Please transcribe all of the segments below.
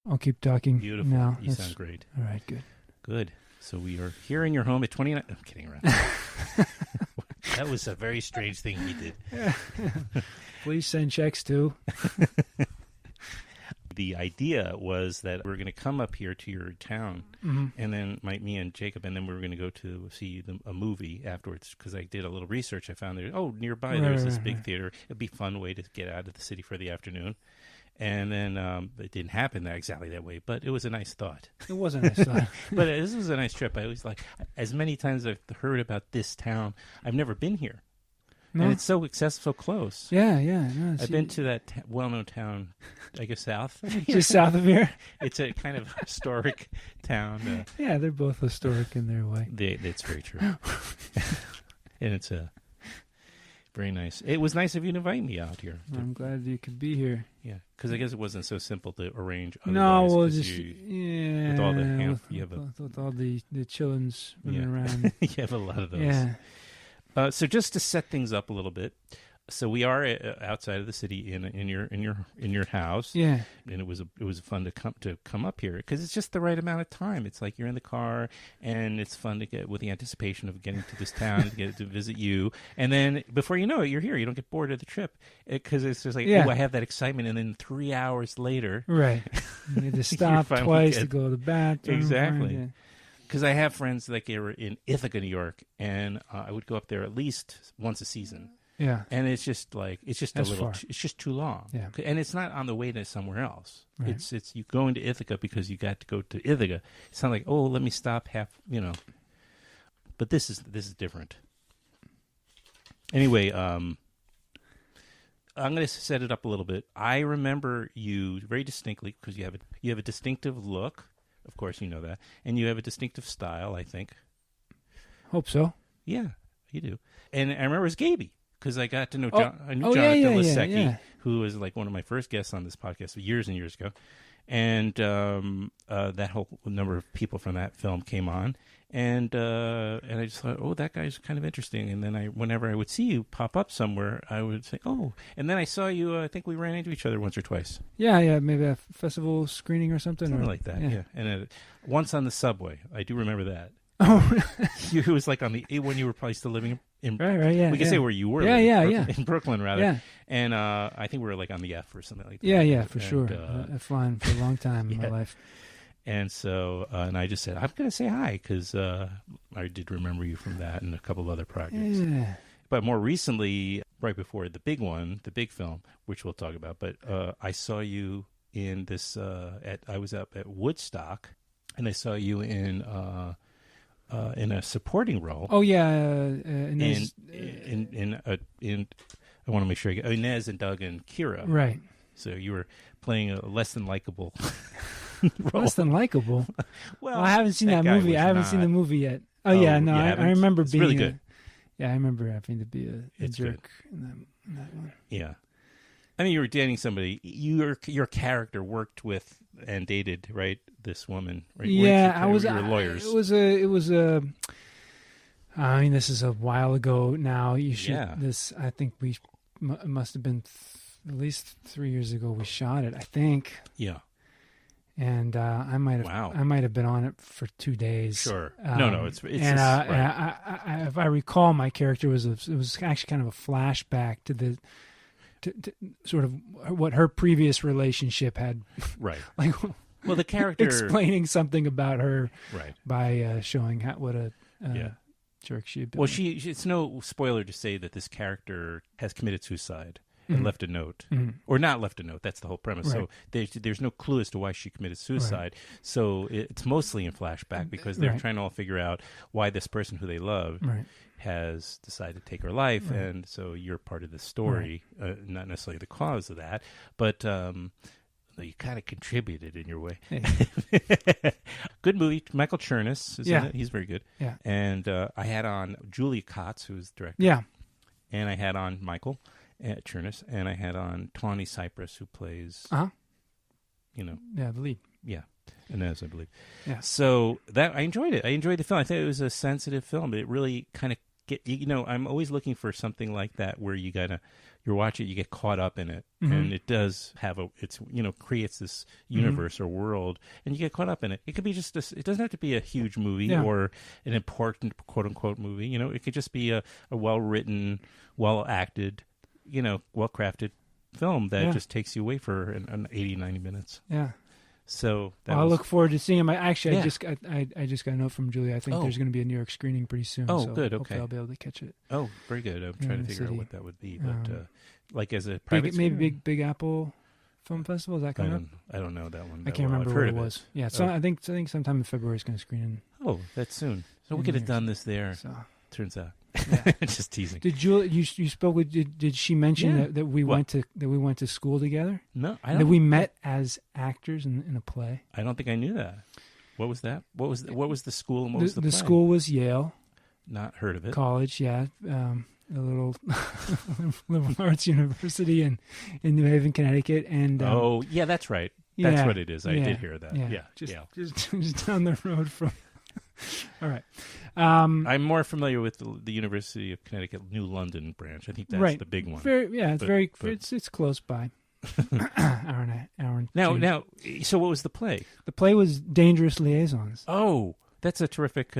I'll keep talking. Beautiful. Now. You sound great. All right, good. Good. So we are here in your home at 29. I'm kidding around. That was a very strange thing we did. Please send checks too. The idea was that we were going to come up here to your town, and then me and Jacob, and then we were going to go to see a movie afterwards, because I did a little research. I found nearby there's this big theater. It'd be a fun way to get out of the city for the afternoon. And then it didn't happen exactly that way, but it was a nice thought. It was a nice thought. But this was a nice trip. I was like, as many times as I've heard about this town, I've never been here. No. And it's so accessible, so close. Yeah. No, I've been to that well-known town, I guess south. Just south of here? It's a kind of historic town. Yeah, they're both historic in their way. It's very true. And it's very nice. It was nice of you to invite me out here. I'm glad you could be here. Yeah, because I guess it wasn't so simple to arrange. No, well, just with all the with all the chillins running around. You have a lot of those. Yeah. So just to set things up a little bit, so we are outside of the city in your house. Yeah, and it was fun to come up here because it's just the right amount of time. It's like you're in the car, and it's fun to get with the anticipation of getting to this town to get to visit you, and then before you know it, you're here. You don't get bored of the trip because it's just like, I have that excitement, and then 3 hours later, right, you need to stop twice to go to the bathroom. Exactly. Because I have friends that are in Ithaca, New York, and I would go up there at least once a season. Yeah, and it's just far. It's just too long. Yeah, and it's not on the way to somewhere else. Right. It's you go into Ithaca because you got to go to Ithaca. It's not like, oh, let me stop But this is different. Anyway, I'm going to set it up a little bit. I remember you very distinctly because you have a distinctive look. Of course, you know that, and you have a distinctive style. I think. Hope so. Yeah, you do. And I remember it was Gaby. Because I got to know Jonathan Lisecki, who was like one of my first guests on this podcast years and years ago. And that whole number of people from that film came on. And I just thought, oh, that guy's kind of interesting. And then whenever I would see you pop up somewhere, I would say, oh. And then I saw you, I think we ran into each other once or twice. Yeah, maybe a festival screening or something. Something like that, yeah. And once on the subway. I do remember that. Oh, it was like when you were probably still living in right, yeah. We can say where you were. In Brooklyn, rather. Yeah. And I think we were like on the F or something like that. Yeah, for sure. I've flown for a long time in my life. And so, and I just said, I'm going to say hi because I did remember you from that and a couple of other projects. Yeah. But more recently, right before the big one, the big film, which we'll talk about, but I saw you in this, I was up at Woodstock, and I saw you in a supporting role. Oh yeah, Inez, in I want to make sure I get Inez and Doug and Kira. Right. So you were playing a less than likable role. Less than likable. Well, I haven't seen that movie. I haven't seen the movie yet. Oh yeah, no, I remember being really good. I remember having to be a jerk in that one. Yeah. I mean, you were dating somebody. Your character worked with and dated, right? This woman, right? Yeah, I was. You were lawyers. It was a. I mean, this is a while ago now. You should. Yeah. This, I think it must have been at least 3 years ago. We shot it, I think. Yeah. And I might have been on it for 2 days. Sure. No, it's and, just, right. and if I recall, my character was actually kind of a flashback to the. To sort of what her previous relationship had, right? Like, well, the character explaining something about her, right? By showing what a jerk she had been. Well, it's no spoiler to say that this character has committed suicide and left a note, or not left a note. That's the whole premise. Right. So there's no clue as to why she committed suicide. Right. So it's mostly in flashback because they're trying to all figure out why this person who they love. Right. Has decided to take her life, and so you're part of the story, not necessarily the cause of that, but you kind of contributed in your way. Hey. Good movie. Michael Chernus is in it. He's very good. Yeah. And I had on Julia Kotz, who's the director. Yeah. And I had on Michael Chernus, and I had on Tawny Cypress, who plays, the lead. Yeah. Inez, I believe. Yeah. So I enjoyed it. I enjoyed the film. I thought it was a sensitive film. It really kind of get, I'm always looking for something like that where you're watching it, you get caught up in it, and it does have creates this universe or world, and you get caught up in it. It could be just it doesn't have to be a huge movie or an important quote unquote movie. It could just be a well written, well acted, well crafted film that just takes you away for an 80, 90 minutes. Yeah. So I'll look forward to seeing him. I just got a note from Julie. I think there's going to be a New York screening pretty soon. Oh, so good. Okay, hopefully I'll be able to catch it. Oh, very good. I'm trying to figure out what that would be, but like as a private maybe Big Apple Film Festival, is that coming up? I don't know that one. I can't remember what it was. Yeah, so I think sometime in February it's going to screen. Oh, that's soon. So we could have done this there. So. Turns out, yeah. just teasing. Did Julie? You spoke with? Did she mention that we went to school together? No, I don't. That we met as actors in a play. I don't think I knew that. What was that? What was the school and what was the play? The school was Yale. Not heard of it. College, yeah. A little liberal arts university in New Haven, Connecticut, and yeah, that's right. That's what it is. I did hear that. Yeah, just down the road from. All right. I'm more familiar with the University of Connecticut New London branch. I think that's the big one. It's close by. hour and now. So what was the play? The play was Dangerous Liaisons. Oh, that's a terrific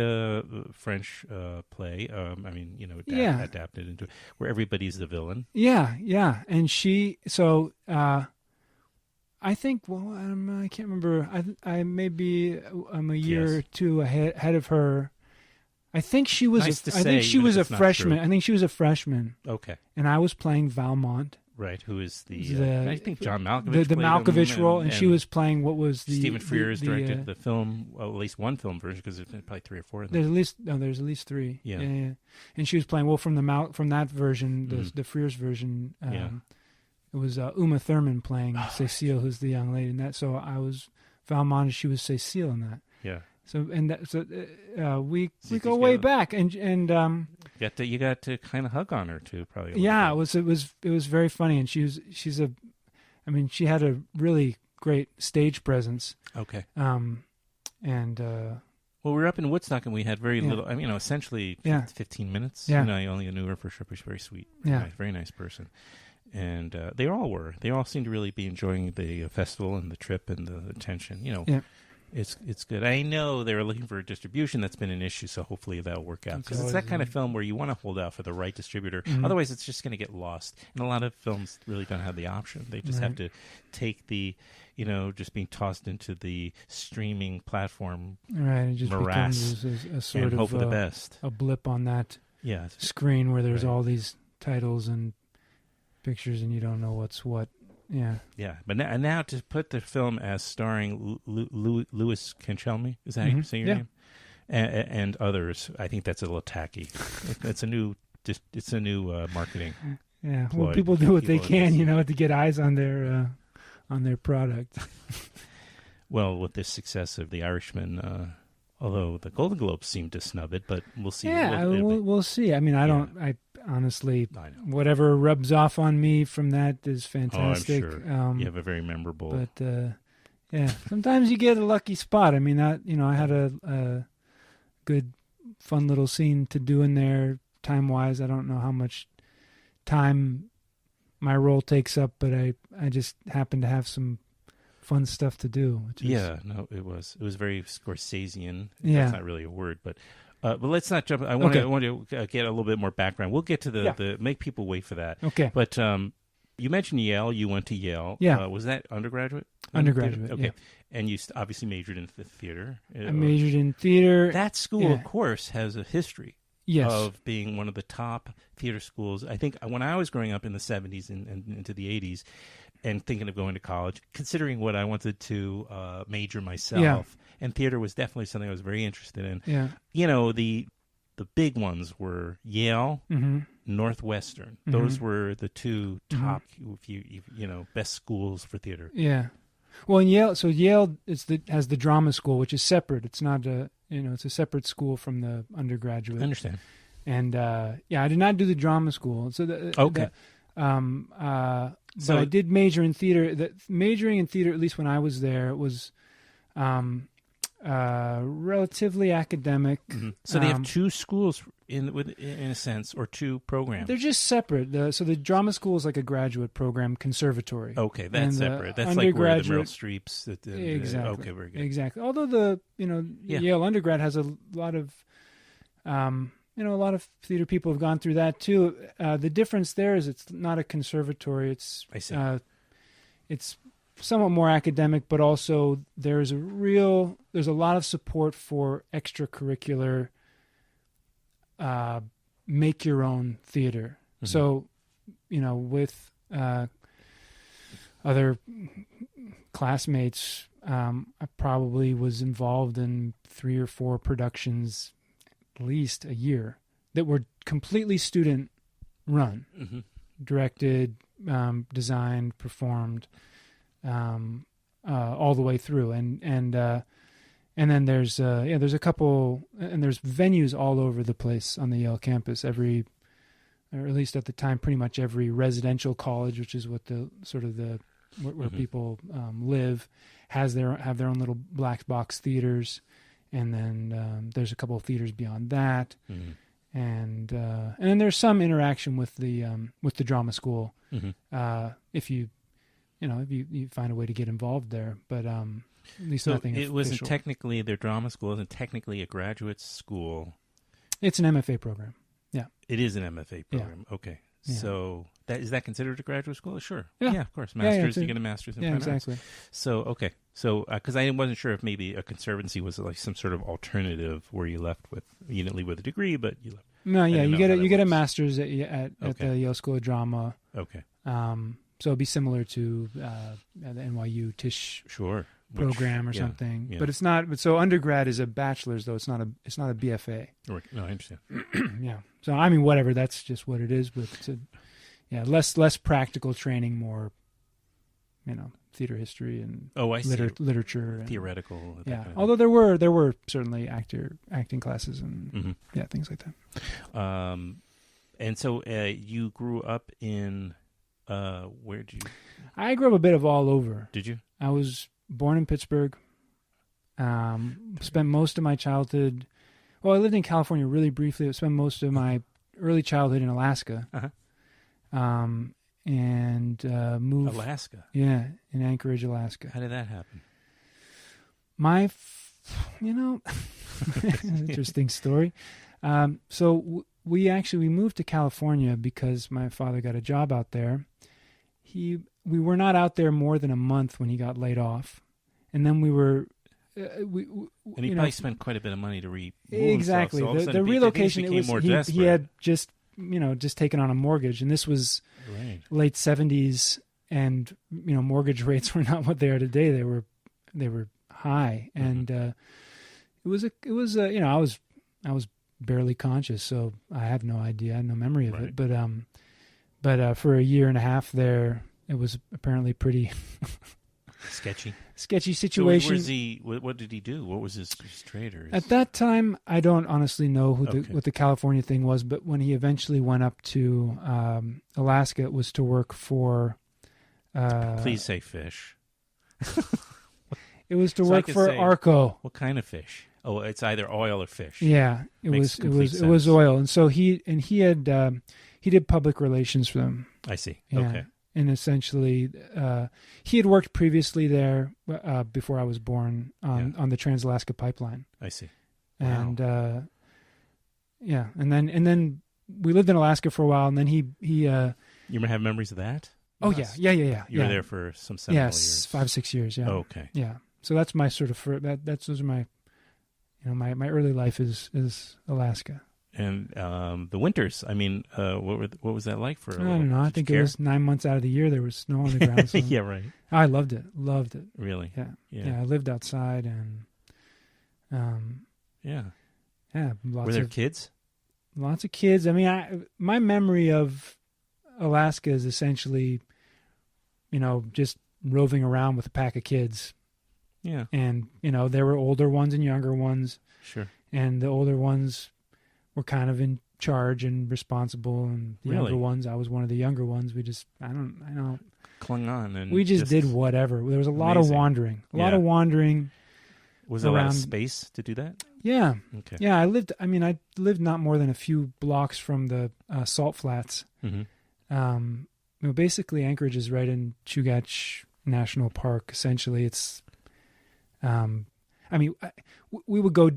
French play. Adapted into where everybody's the villain. Yeah, and I think. Well, I can't remember. I maybe I'm a year or two ahead of her. I think she was. I think she was a freshman. I think she was a freshman. Okay. And I was playing Valmont. Right. Who is I think John Malkovich. The Malkovich role, and she was playing what was the Stephen Frears directed the film. Well, at least one film version because there's probably 3 or 4 of them. There's at least 3. Yeah. And she was playing from that version, the Frears version. It was Uma Thurman playing Cecile, who's the young lady in that. So I was Valmont, and she was Cecile in that. Yeah. So we go way back, and you got to kind of hug on her too, probably. Yeah, it was very funny, and she had a really great stage presence. Okay. Well, we were up in Woodstock, and we had very little. I mean, essentially 15 minutes. Yeah. I only knew her for sure. She's very sweet. Yeah. Very nice person. And they all were. They all seemed to really be enjoying the festival and the trip and the attention. Yeah. It's good. I know they were looking for a distribution. That's been an issue, so hopefully that'll work out. Because it's that kind of film where you want to hold out for the right distributor. Mm-hmm. Otherwise, it's just going to get lost. And a lot of films really don't have the option. They just have to take the, just being tossed into the streaming platform it just morass becomes a sort and of hope for the best. A blip on that screen where there's all these titles and pictures and you don't know what's what. Yeah. But now to put the film as starring Louis Cancelmi, is that how you say your name? And others, I think that's a little tacky. It's a new marketing. Yeah, well, people do what they can, to get eyes on their product. Well, with the success of The Irishman, although the Golden Globes seem to snub it, but we'll see. Yeah, we'll see. I mean, I honestly, whatever rubs off on me from that is fantastic. Oh, I'm sure. You have a very memorable. But sometimes you get a lucky spot. I mean, I had a good, fun little scene to do in there time-wise. I don't know how much time my role takes up, but I just happen to have some fun stuff to do. It was very Scorsesian. That's not really a word, but let's not jump. I want to get a little bit more background. We'll get to the make people wait for that. Okay. But you mentioned Yale. You went to Yale. Yeah. Was that undergraduate? Undergraduate. Okay. Yeah. And you obviously majored in theater. I majored in theater. That school, of course, has a history. Yes. Of being one of the top theater schools. I think when I was growing up in the 70s and into the 80s and thinking of going to college, considering what I wanted to major myself, and theater was definitely something I was very interested in. Yeah. The big ones were Yale, Northwestern. Mm-hmm. Those were the two top, best schools for theater. Yeah. Well, in Yale, Yale has the drama school, which is separate. It's not it's a separate school from the undergraduate. I understand. And I did not do the drama school. So but I did major in theater. Majoring in theater, at least when I was there, was relatively academic. Mm-hmm. So they have two schools in a sense, or two programs. They're just separate. So the drama school is like a graduate program, conservatory. Okay, that's separate. That's like where the Meryl Streeps. Exactly. Okay, very good. Exactly. Although Yale undergrad has a lot of, a lot of theater people have gone through that too. The difference there is it's not a conservatory. I see. It's somewhat more academic, but also there's a lot of support for extracurricular, make your own theater. Mm-hmm. So, with other classmates, I probably was involved in 3 or 4 productions at least a year that were completely student run, mm-hmm. directed, designed, performed, all the way through. And then there's a couple, and there's venues all over the place on the Yale campus. Or at least at the time, pretty much every residential college, which is what where mm-hmm. people live, have their own little black box theaters, and then there's a couple of theaters beyond that, mm-hmm. and then there's some interaction with the drama school, mm-hmm. If you find a way to get involved there, but at least so nothing. It wasn't technically their drama school, isn't technically a graduate school. It's an MFA program. Yeah, it is an MFA program. Yeah. Okay, yeah. So is that considered a graduate school? Sure. Yeah, of course. Masters, you get a master's in fine exactly. arts. So okay, so because I wasn't sure if maybe a conservancy was like some sort of alternative where you didn't leave with a degree, but you left. No, yeah, you get a master's at the Yale School of Drama. Okay. So it'd be similar to the NYU Tisch program or something, yeah. But it's not. So undergrad is a bachelor's, though it's not a BFA. No, I understand. Yeah. So I mean, whatever. That's just what it is. But less practical training, more, theater history and literature, and theoretical. Yeah. Although there were certainly acting classes and mm-hmm. Things like that. And so you grew up in. Where did you? I grew up a bit of all over. Did you? I was born in Pittsburgh. Spent most of my childhood. Well, I lived in California really briefly. I spent most of my early childhood in Alaska. Uh-huh. And moved. Alaska. Yeah, in Anchorage, Alaska. How did that happen? Interesting story. So we moved to California because my father got a job out there. We were not out there more than a month when he got laid off, and then we were. And he probably spent quite a bit of money to remove exactly himself. So the relocation. It was he had just taken on a mortgage, and this was late 70s, and mortgage rates were not what they are today. They were high, and I was barely conscious, so I have no idea. I had no memory of it. But for a year and a half there, it was apparently pretty sketchy situation. So what did he do? What was his trade? At that time, I don't honestly know what the California thing was, but when he eventually went up to Alaska, it was to work for... Please say fish. It was to work for Arco. What kind of fish? Oh, it's either oil or fish. Yeah, it was oil, and so he did public relations for them. I see. Yeah. Okay. And essentially, he had worked previously there before I was born on the Trans-Alaska Pipeline. I see. Wow. And and then we lived in Alaska for a while, and then he. You have memories of that? Oh yeah. You were there for some several years. 5-6 years. Yeah. Oh, okay. Yeah. So that's my sort of those are my, my early life is Alaska. And the winters, I mean, what was that like for? I don't know. I think it was 9 months out of the year there was snow on the ground. So yeah, right. I loved it. Really? Yeah. I lived outside and. Yeah. Were there kids? Lots of kids. I mean, my memory of Alaska is essentially, just roving around with a pack of kids. Yeah. And there were older ones and younger ones. Sure. And the older ones were kind of in charge and responsible, and the younger ones, I was one of the younger ones. We just, I don't clung on, and we just did whatever. There was a lot of wandering, Was there a lot of space to do that? Yeah. Okay. Yeah, I lived not more than a few blocks from the salt flats. Mm-hmm. Basically Anchorage is right in Chugach National Park. Essentially, it's we would go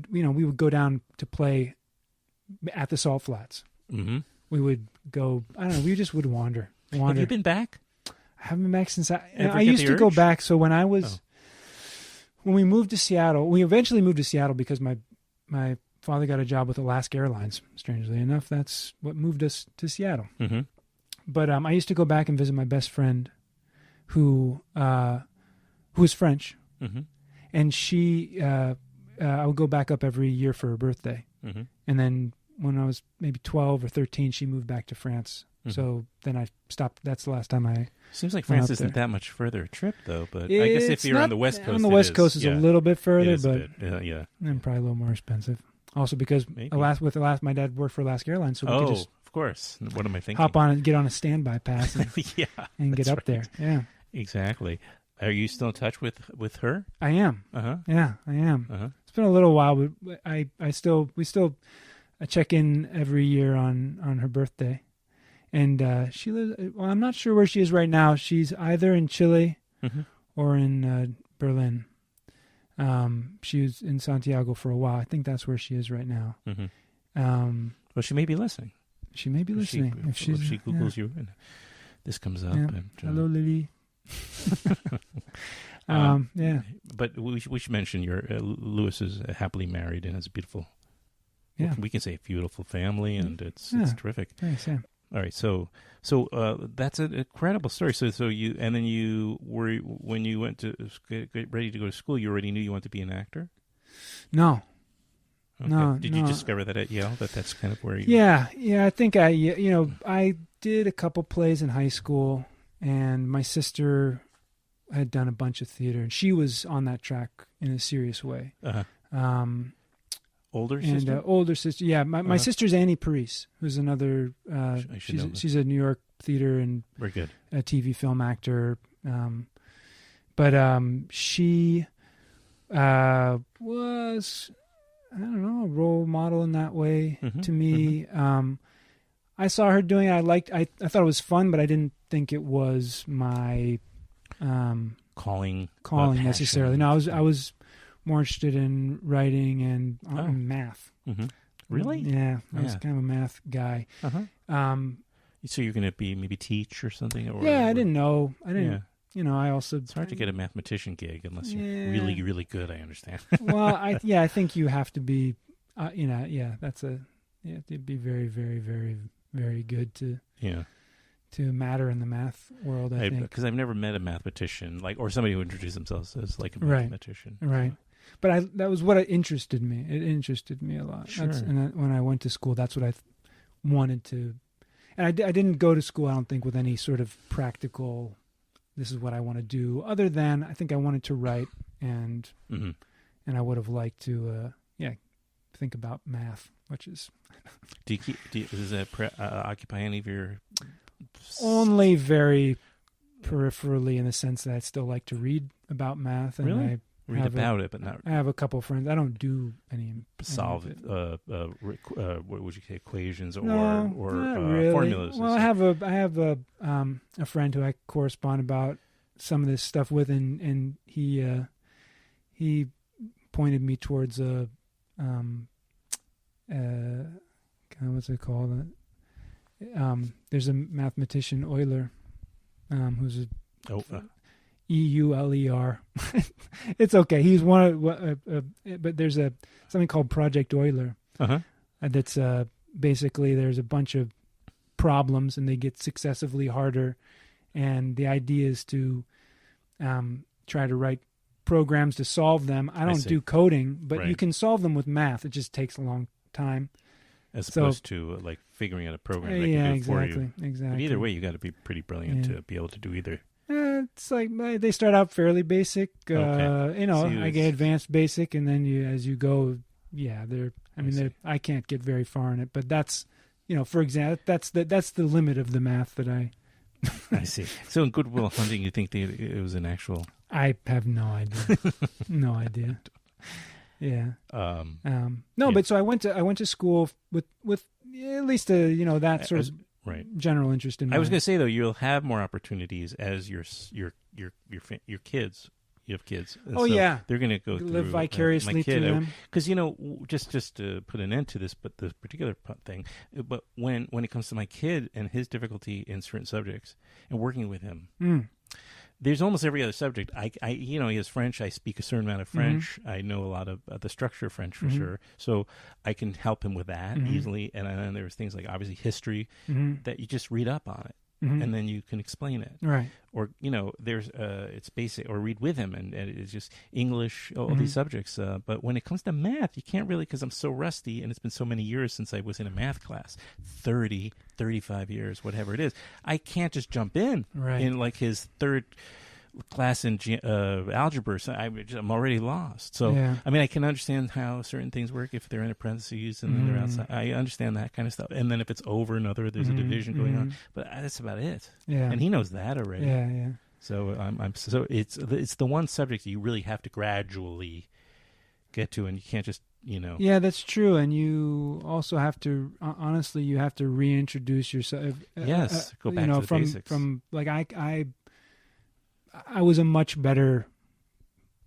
down to play at the salt flats. Mm-hmm. We would go, I don't know, we just would wander. Have you been back? I haven't been back since I used to go back. So when I was when we moved to Seattle, we eventually moved to Seattle because my father got a job with Alaska Airlines. Strangely enough, that's what moved us to Seattle. Mm-hmm. But I used to go back and visit my best friend, who was French, mm-hmm. and she I would go back up every year for her birthday, mm-hmm. and then when I was maybe 12 or 13, she moved back to France. Mm-hmm. So then I stopped. That's the last time I. Seems like France isn't that much further a trip, though. But I guess if you're on the West Coast, on the West Coast is a little bit further, but and probably a little more expensive. Also because my dad worked for Alaska Airlines, so we could just. Of course. What am I thinking? Hop on and get on a standby pass and, and get up right. there. Yeah. Exactly. Are you still in touch with her? I am. Uh-huh. Yeah, I am. Uh-huh. It's been a little while, but we still check in every year on her birthday. And she lives, well, I'm not sure where she is right now. She's either in Chile mm-hmm. or in Berlin. She was in Santiago for a while. I think that's where she is right now. Mm-hmm. Well, she may be listening. She may be listening. If she Googles you, and this comes up. Yeah. And, hello, Lily. Yeah. But we should mention Louis is happily married and has a beautiful. Yeah. We can say beautiful family, and it's terrific. Thanks, yeah. All right, so that's an incredible story. So you were when you went to get ready to go to school, you already knew you wanted to be an actor? No. Okay. No. Did you discover that at Yale? That's kind of where you? Yeah. I think I did a couple plays in high school, and my sister had done a bunch of theater, and she was on that track in a serious way. Uh-huh. Older sister? Older sister, yeah. My sister's Annie Parise, who's another. She's a New York theater and very good a TV film actor. But she was, I don't know, a role model in that way to me. Mm-hmm. I saw her doing it. I thought it was fun, but I didn't think it was my calling necessarily. No, I was more interested in writing and math. Mm-hmm. Really? Yeah, I was kind of a math guy. Uh-huh. So you're going to be maybe teach or something? I didn't know. I didn't. Yeah. I also. It's hard to get a mathematician gig unless you're really, really good. I understand. Well, I think you have to be. You have to be very, very, very, very good to. Yeah. To matter in the math world, I think. Because I've never met a mathematician or somebody who introduced themselves as like a mathematician. Right. But that was what interested me. It interested me a lot. Sure. When I went to school, that's what I wanted to. And I didn't go to school, I don't think, with any sort of practical, this is what I want to do, other than I think I wanted to write, and I would have liked to, think about math, which is. Does that occupy any of your. Only very peripherally, in the sense that I still like to read about math. And really? I read about it, but not. I have a couple of friends. I don't do any. Solve what would you say, equations or really. formulas? Well, I have a friend who I correspond about some of this stuff with, and he pointed me towards what's it called? There's a mathematician, Euler, who's Euler. It's okay. He's one of, but there's something called Project Euler. Uh-huh. That's basically there's a bunch of problems, and they get successively harder, and the idea is to try to write programs to solve them. I don't do coding, but you can solve them with math. It just takes a long time. As opposed to like figuring out a program that can do it for you. Exactly. But either way, you got to be pretty brilliant to be able to do either. It's like they start out fairly basic. Okay. I get advanced basic, and then as you go, I can't get very far in it. But that's, for example, that's the limit of the math that I. I see. So in Good Will Hunting, you think it was an actual? I have no idea. No idea. Yeah. Yeah. But so I went to school with at least that sort of general interest in. I was going to say though, you'll have more opportunities as your kids. You have kids. And they're going to go live vicariously through them. Because just to put an end to this, but the particular thing. But when it comes to my kid and his difficulty in certain subjects and working with him. There's almost every other subject. He has French. I speak a certain amount of French. I know a lot of the structure of French for sure. So I can help him with that easily. And then there's things like obviously history that you just read up on it and then you can explain it. Right. Or, there's it's basic, or read with him and it's just English, all these subjects. But when it comes to math, you can't really, because I'm so rusty and it's been so many years since I was in a math class, 30, 35 years, whatever it is. I can't just jump in like his third class in algebra. So I'm already lost. So, I mean, I can understand how certain things work if they're in a parentheses and then they're outside. I understand that kind of stuff. And then if it's over another, there's a division going on. But that's about it. Yeah. And he knows that already. Yeah, yeah. So so it's the one subject you really have to gradually get to, and you can't just Yeah, that's true, and you also have to honestly you have to reintroduce yourself. Yes, go back to the basics. From like I was a much better,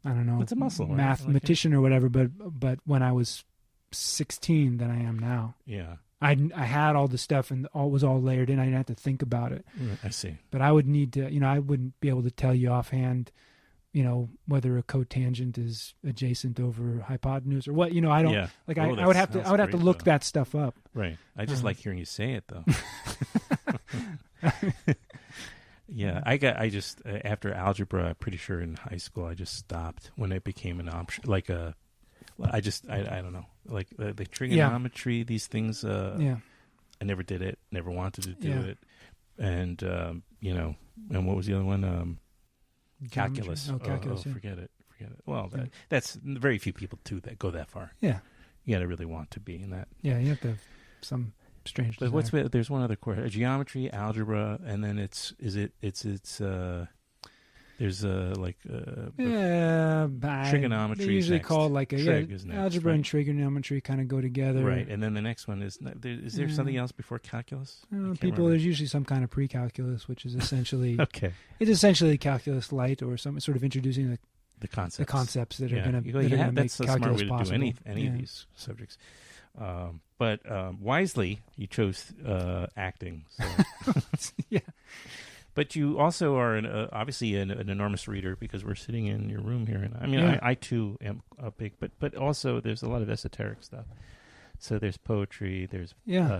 I don't know, it's a muscle, mathematician or whatever, but when I was 16 than I am now. Yeah. I had all the stuff and was all layered in. I didn't have to think about it. I see. But I would need to, I wouldn't be able to tell you offhand, whether a cotangent is adjacent over hypotenuse or what. I don't like. I would have to look that stuff up. Right. I just like hearing you say it though. Yeah, I just after algebra, I'm pretty sure in high school I just stopped when it became an option. Like I don't know, like the trigonometry, these things. I never did it. Never wanted to do it. And and what was the other one? Calculus. Calculus. Forget it. Well, that's very few people too that go that far. Yeah, you got to really want to be in that. Yeah, you have to have some strange. But there's one other course: geometry, algebra, and then there's trigonometry. They usually call like algebra and trigonometry kind of go together, right? And then the next one is there something else before calculus? There's usually some kind of pre-calculus, which is essentially okay. It's essentially calculus light or some sort of introducing the concepts that are going to make that's a calculus smart way to possible. do any of these subjects. But wisely, you chose acting. So. Yeah. But you also are obviously an enormous reader because we're sitting in your room here. And I mean, I too am a big, but also there's a lot of esoteric stuff. So there's poetry, there's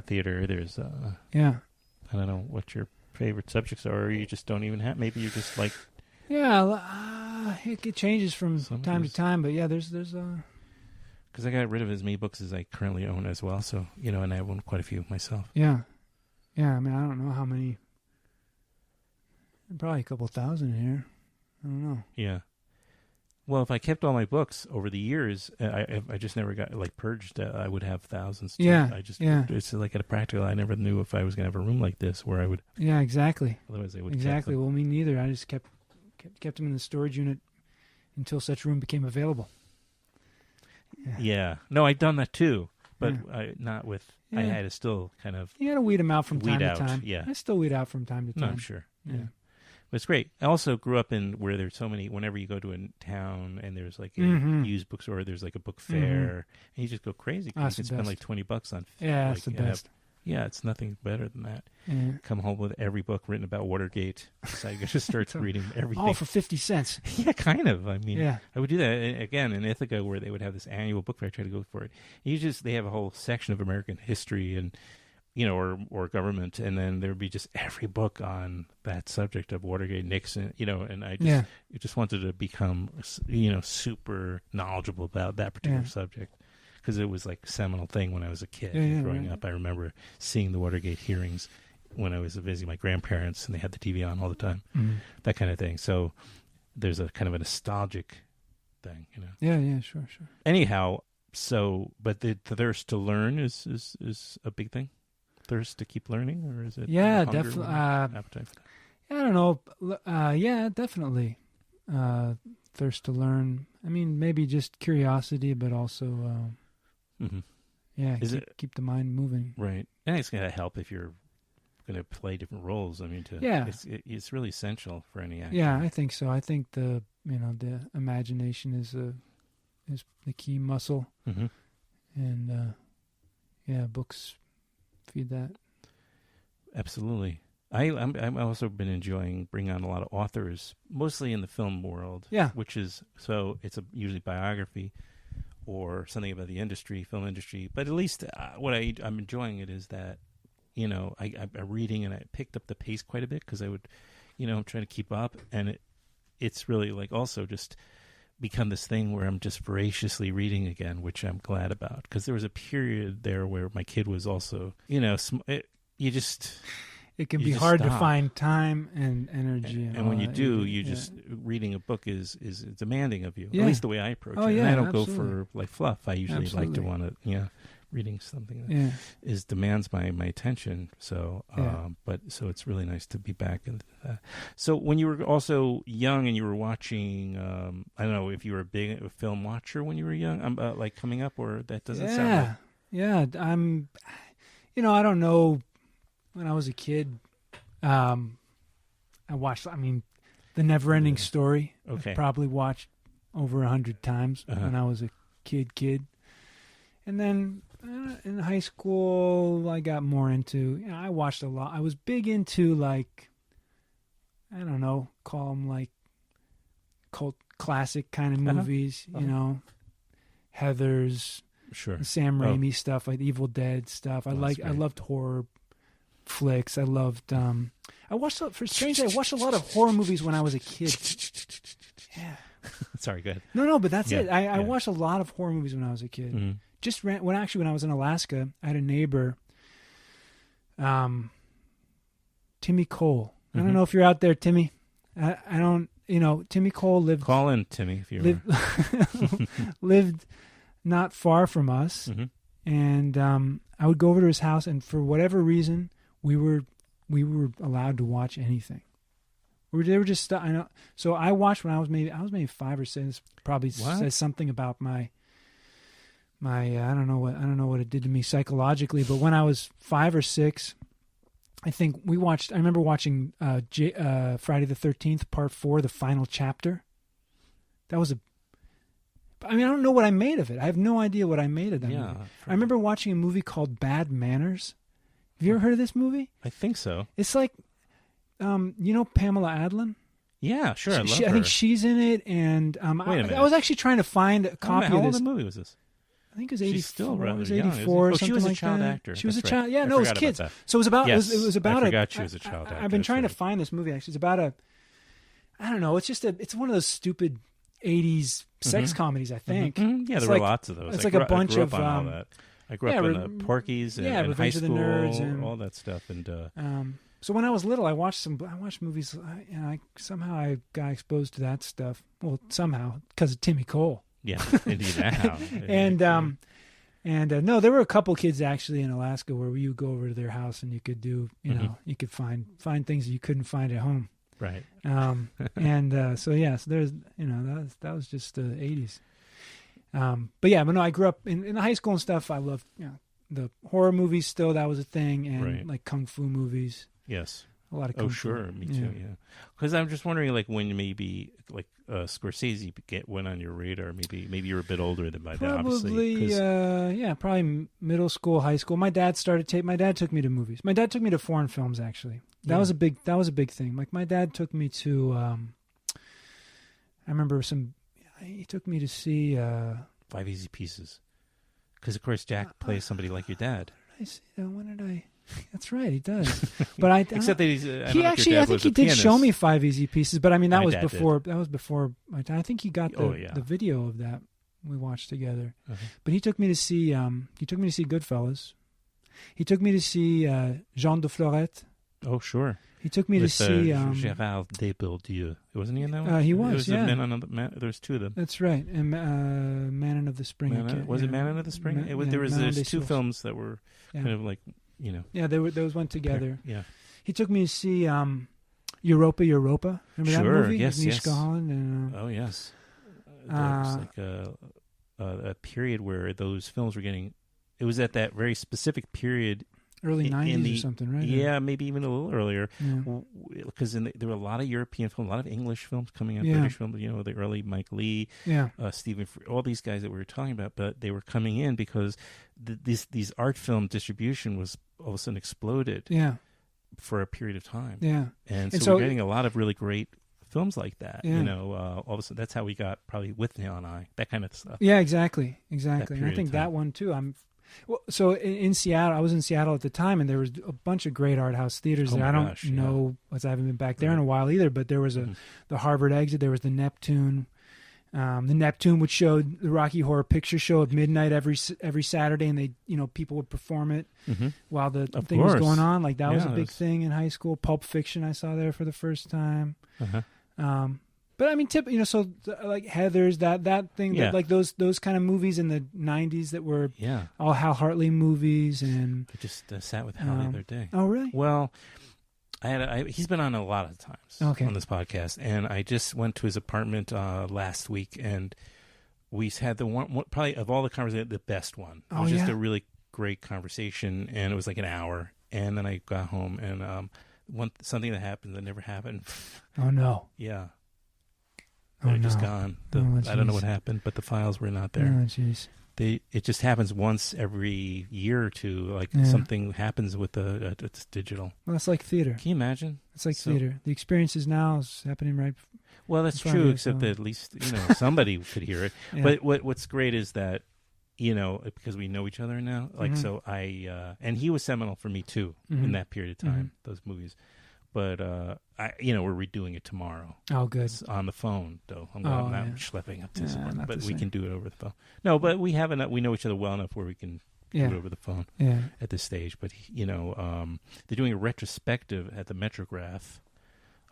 theater, there's I don't know what your favorite subjects are, or you just don't even have. Maybe you're just like it changes from time to time, but there's because I got rid of as many books as I currently own as well. So and I own quite a few myself. Yeah. I mean, I don't know how many. Probably a couple thousand here. I don't know. Yeah. Well, if I kept all my books over the years, I just never got purged. I would have thousands. It's like at a practical. I never knew if I was going to have a room like this where I would. Yeah, exactly. Otherwise, I would. Exactly. Well, me neither. I just kept them in the storage unit until such room became available. Yeah. No, I'd done that too, but not with. I had to still kind of. You got to weed them out from time to time. Yeah. I still weed out from time to time. No, I'm sure. Yeah. But it's great. I also grew up in where there's so many. Whenever you go to a town and there's like a used bookstore, there's like a book fair, and you just go crazy. You can spend like $20 on. Yeah, that's the best. It's nothing better than that. Yeah. Come home with every book written about Watergate. So you just start reading everything. Oh, for 50 cents. Yeah, kind of. I mean, I would do that again in Ithaca, where they would have this annual book fair. I try to go for it. They have a whole section of American history and. Or government, and then there would be just every book on that subject of Watergate, Nixon, and I just wanted to become, super knowledgeable about that particular subject because it was like a seminal thing when I was a kid growing up. I remember seeing the Watergate hearings when I was visiting my grandparents, and they had the TV on all the time, that kind of thing. So there's a kind of a nostalgic thing, Yeah, sure. Anyhow, but the thirst to learn is a big thing. Thirst to keep learning, or is it? Yeah, definitely. Appetite for that? I don't know. Yeah, definitely. thirst to learn. I mean, maybe just curiosity, but also, keep the mind moving. Right. And it's going to help if you're going to play different roles. I mean, it's really essential for any actor. Yeah, I think so. I think the imagination is the key muscle, and books feed that. Absolutely. I've also been enjoying bringing on a lot of authors, mostly in the film world. Yeah, which is it's usually biography or something about the film industry. But at least what I'm enjoying it is that I'm reading, and I picked up the pace quite a bit because I would, I'm trying to keep up, and it's really like also just become this thing where I'm just voraciously reading again, which I'm glad about, because there was a period there where my kid was also, it can be hard to find time and energy. And when you do, just reading a book is demanding of you. At least the way I approach it. And I don't go for like fluff. I usually like to want to, reading something that demands my attention. So, so it's really nice to be back into that. So when you were also young and you were watching, I don't know if you were a big film watcher when you were young, like coming up, or that doesn't sound like. Yeah. I'm, I don't know. When I was a kid, I watched, The Never-Ending Story. Okay. I probably watched over 100 times when I was a kid. And then in high school, I got more into, I watched a lot. I was big into, like, I don't know, call them like cult classic kind of movies, Heathers, Sam Raimi stuff, like Evil Dead stuff. I loved horror flicks. I loved. I watched a lot of horror movies when I was a kid. Yeah. Sorry, go ahead. No, but that's it. I watched a lot of horror movies when I was a kid. Mm-hmm. Just when I was in Alaska, I had a neighbor, Timmy Cole. I don't know if you're out there, Timmy. I don't. Timmy Cole lived. Call in, Timmy, if you're lived not far from us, and I would go over to his house, and for whatever reason, we were allowed to watch anything. They were just I know. So I watched when I was maybe 5 or 6. Probably says something about my I don't know what it did to me psychologically. But when I was 5 or 6, I think I remember watching Friday the 13th Part 4, the final chapter. That was I don't know what I made of it. I have no idea what I made of that movie. I remember watching a movie called Bad Manners. Have you ever heard of this movie? I think so. It's like, Pamela Adlon? Yeah, sure. I think she's in it, and Wait a minute. I was actually trying to find a copy of this. How old a movie was this? I think it was 84. She's still rather it was young, 84 or something she was a like child that. actor. She was a That's child. right. Yeah, it was kids. So it was about. Yes, it was about. I forgot she was a child actor. I've been trying to find this movie. Actually, it's about I don't know. It's one of those stupid 80s sex comedies. I think. Yeah, there were lots of those. It's like a bunch of. all that. I grew up in the Porky's and in high school, and all that stuff, and. So when I was little, I watched movies, and I somehow got exposed to that stuff. Well, somehow because of Timmy Cole. Yeah, indeed. No, there were a couple kids actually in Alaska where you go over to their house and you could do, you could find things that you couldn't find at home. Right. So there's, that was just the 80s. But no, I grew up in the high school and stuff. I loved, the horror movies still, that was a thing, and like kung fu movies. Yes. A lot of kung fu. Sure, me too, yeah. Because I'm just wondering, like, when maybe, like, Scorsese went on your radar, maybe you're a bit older than my dad, obviously. Probably middle school, high school. My dad took me to movies. My dad took me to foreign films, actually. That was a big thing. Like, my dad took me to, I remember he took me to see... 5 Easy Pieces. Because, of course, Jack plays somebody like your dad. When did I... That's right, he does. But except that I think he did show me 5 Easy Pieces, but that was before. Did. That was before my time. I think he got the video of that we watched together. But he took me to see. Goodfellas. He took me to see Jean de Florette. Oh, sure. He took me to see Gérard Depardieu. Wasn't he in that one? He was. There's two of them. That's right. And Manon of the Spring. Was it Manon of the Spring? There's two films that were kind of like. Yeah, those went together. Yeah. He took me to see Europa. Remember that movie? Yes, Agnieszka Holland. And, oh yes. There was like a period where those films were getting. It was at that very specific period. Early 90s or something, right? Yeah, maybe even a little earlier. Yeah. Because there were a lot of European films, a lot of English films coming out, Yeah. British films, the early Mike Leigh, Stephen, all these guys that we were talking about, but they were coming in because these art film distribution was all of a sudden exploded for a period of time. Yeah. And so we're getting a lot of really great films like that. Yeah. All of a sudden, that's how we got probably With Neon Eye, that kind of stuff. Yeah, exactly. And I think that one too, so in Seattle, I was in Seattle at the time, and there was a bunch of great art house theaters there. I don't know, I haven't been back there in a while either, but there was the Harvard Exit, there was the Neptune. The Neptune would show the Rocky Horror Picture Show at midnight every Saturday, and they, people would perform it while the thing was going on. Like that was a big thing in high school. Pulp Fiction I saw there for the first time. But I mean, so like Heathers, that thing, that, like those kind of movies in the '90s that were all Hal Hartley movies, and I just sat with Hal the other day. Oh, really? Well, he's been on a lot of times on this podcast, and I just went to his apartment last week, and we had the one probably of all the conversations, the best one. It was just a really great conversation, and it was like an hour, and then I got home, and something that happened that never happened. Oh no! Yeah. They're just gone. I don't know what happened, but the files were not there. Oh, jeez. It just happens once every year or two. Like something happens with it's digital. Well, it's like theater. Can you imagine? It's like theater. The experiences now is happening right. Well, that's true, except that at least somebody could hear it. Yeah. But what's great is that because we know each other now. Like so, and he was seminal for me too in that period of time. Those movies. But we're redoing it tomorrow. Oh, good. It's on the phone, though. I'm not schlepping up to his apartment, but we can do it over the phone. No, but we know each other well enough where we can do it over the phone at this stage. But they're doing a retrospective at the Metrograph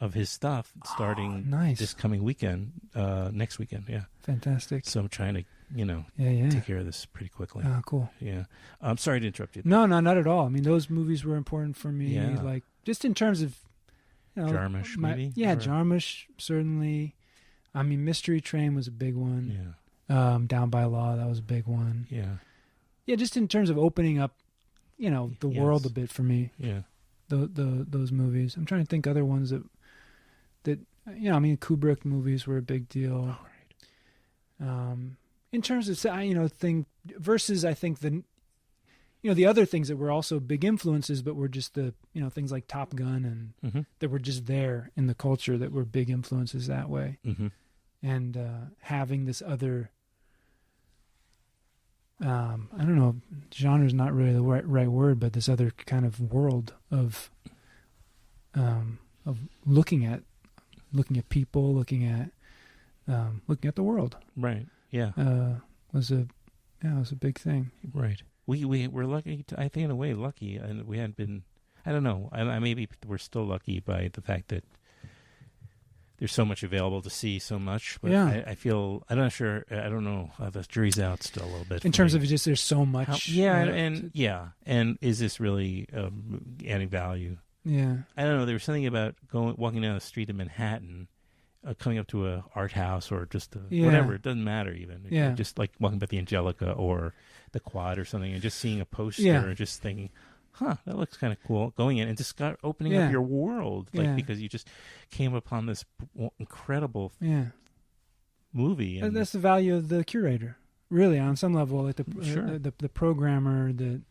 of his stuff starting this coming weekend, next weekend. Yeah, fantastic. So I'm trying to take care of this pretty quickly. Oh, cool. Yeah, I'm sorry to interrupt you. No, not at all. I mean, those movies were important for me. Yeah. Like just in terms of. Jarmusch, maybe? Yeah, Jarmusch, certainly. I mean, Mystery Train was a big one. Yeah. Down by Law, that was a big one. Yeah. Yeah, just in terms of opening up, the world a bit for me. Yeah. Those movies. I'm trying to think other ones that I mean, Kubrick movies were a big deal. Oh, right. In terms of, versus, I think the other things that were also big influences, but were just the, things like Top Gun and that were just there in the culture that were big influences that way. Mm-hmm. And having this other, I don't know, genre is not really the right word, but this other kind of world of looking at people, looking at the world. Right. Yeah. Was a big thing. Right. We're lucky. I think in a way lucky, and we hadn't been. I don't know. Maybe we're still lucky by the fact that there's so much available to see, so much. But I feel I'm not sure. I don't know. The jury's out still a little bit. In terms of just there's so much. And is this really adding value? Yeah. I don't know. There was something about walking down the street in Manhattan. Coming up to a art house or just whatever, it doesn't matter even. Just like walking by the Angelica or the Quad or something and just seeing a poster and just thinking, that looks kind of cool. Going in and just opening up your world, because you just came upon this incredible movie. And that's the value of the curator, really, on some level. Like the programmer that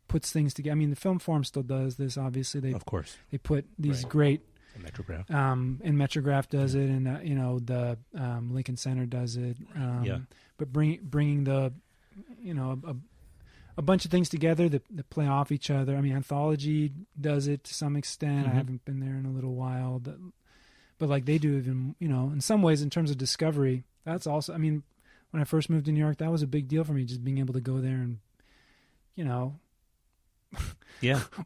puts things together. I mean, the Film Forum still does this. Obviously, of course, they put these great. Metrograph. And Metrograph does it, and the Lincoln Center does it. But bringing the, a bunch of things together that play off each other. I mean, Anthology does it to some extent. I haven't been there in a little while, but like they do even, in some ways in terms of discovery. That's also. I mean, when I first moved to New York, that was a big deal for me, just being able to go there and,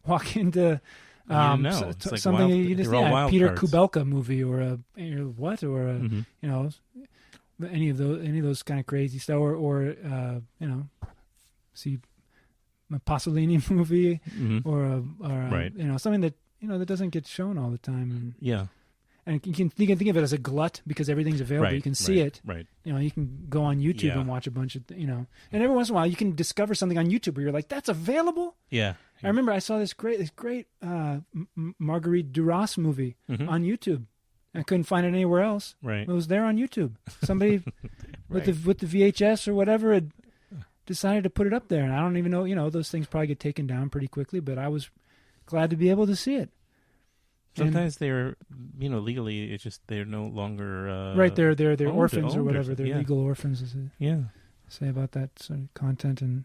walk into. Something you just Peter Kubelka movie or a any of those kind of crazy stuff or see a Pasolini movie or something that that doesn't get shown all the time. And, yeah. And you can think of it as a glut because everything's available. Right, You can see it. Right. You can go on YouTube and watch a bunch of, and every once in a while you can discover something on YouTube where you're like, that's available? Yeah. I remember I saw this great Marguerite Duras movie on YouTube. I couldn't find it anywhere else. Right. It was there on YouTube. Somebody with the VHS or whatever had decided to put it up there. And I don't even know, those things probably get taken down pretty quickly, but I was glad to be able to see it. Sometimes they're, legally, it's just they're no longer right. They're orphans or whatever. They're yeah. legal orphans. Yeah. Say about that sort of content and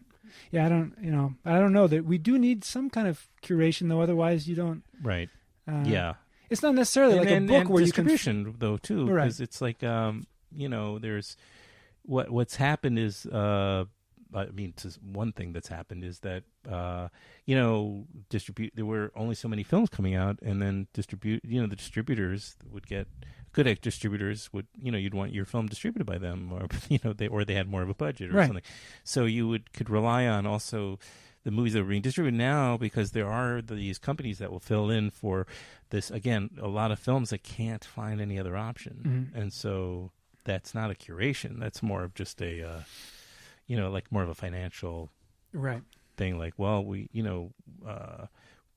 I don't know that we do need some kind of curation though. Otherwise, you don't. Right. Yeah. It's not necessarily like a book where distribution though too, right. because it's like there's what's happened is. Just one thing that's happened is that, there were only so many films coming out, and then the distributors would get good distributors would, you'd want your film distributed by them, or they had more of a budget or something, so you could rely on also the movies that are being distributed now because there are these companies that will fill in for this again a lot of films that can't find any other option, and so that's not a curation. That's more of just a like more of a financial thing. Like, well, we,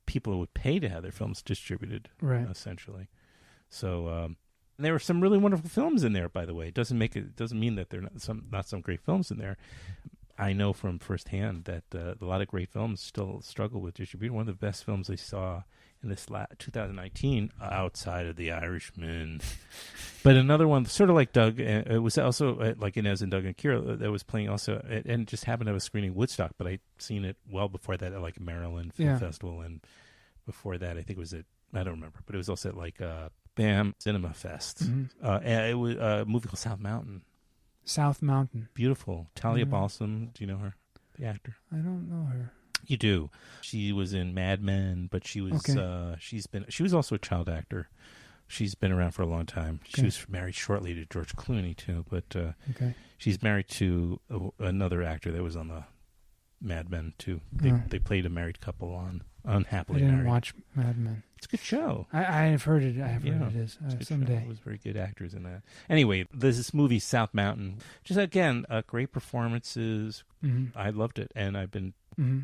people would pay to have their films distributed, essentially. So, and there were some really wonderful films in there, by the way. It doesn't mean that there are not some great films in there. I know from firsthand that a lot of great films still struggle with distribution. One of the best films I saw in this 2019, outside of The Irishman, but another one, sort of like Doug, it was also like Inez and Doug and Kira that was playing also, and just happened to have a screening Woodstock, but I'd seen it well before that at like Maryland Film Festival, and before that I think it was at, I don't remember, but it was also at like BAM Cinema Fest. It was a movie called South Mountain. South Mountain. Beautiful. Talia Balsam, do you know her, the actor? I don't know her. You do. She was in Mad Men, but she was she was also a child actor. She's been around for a long time. She was married shortly to George Clooney too, but she's married to another actor that was on the Mad Men too. They played a married couple on Unhappily Married. I didn't watch Mad Men. It's a good show. I have heard it. I have heard it is someday. It was very good actors in that. Anyway, there's this movie South Mountain. Just again, great performances. I loved it, and I've been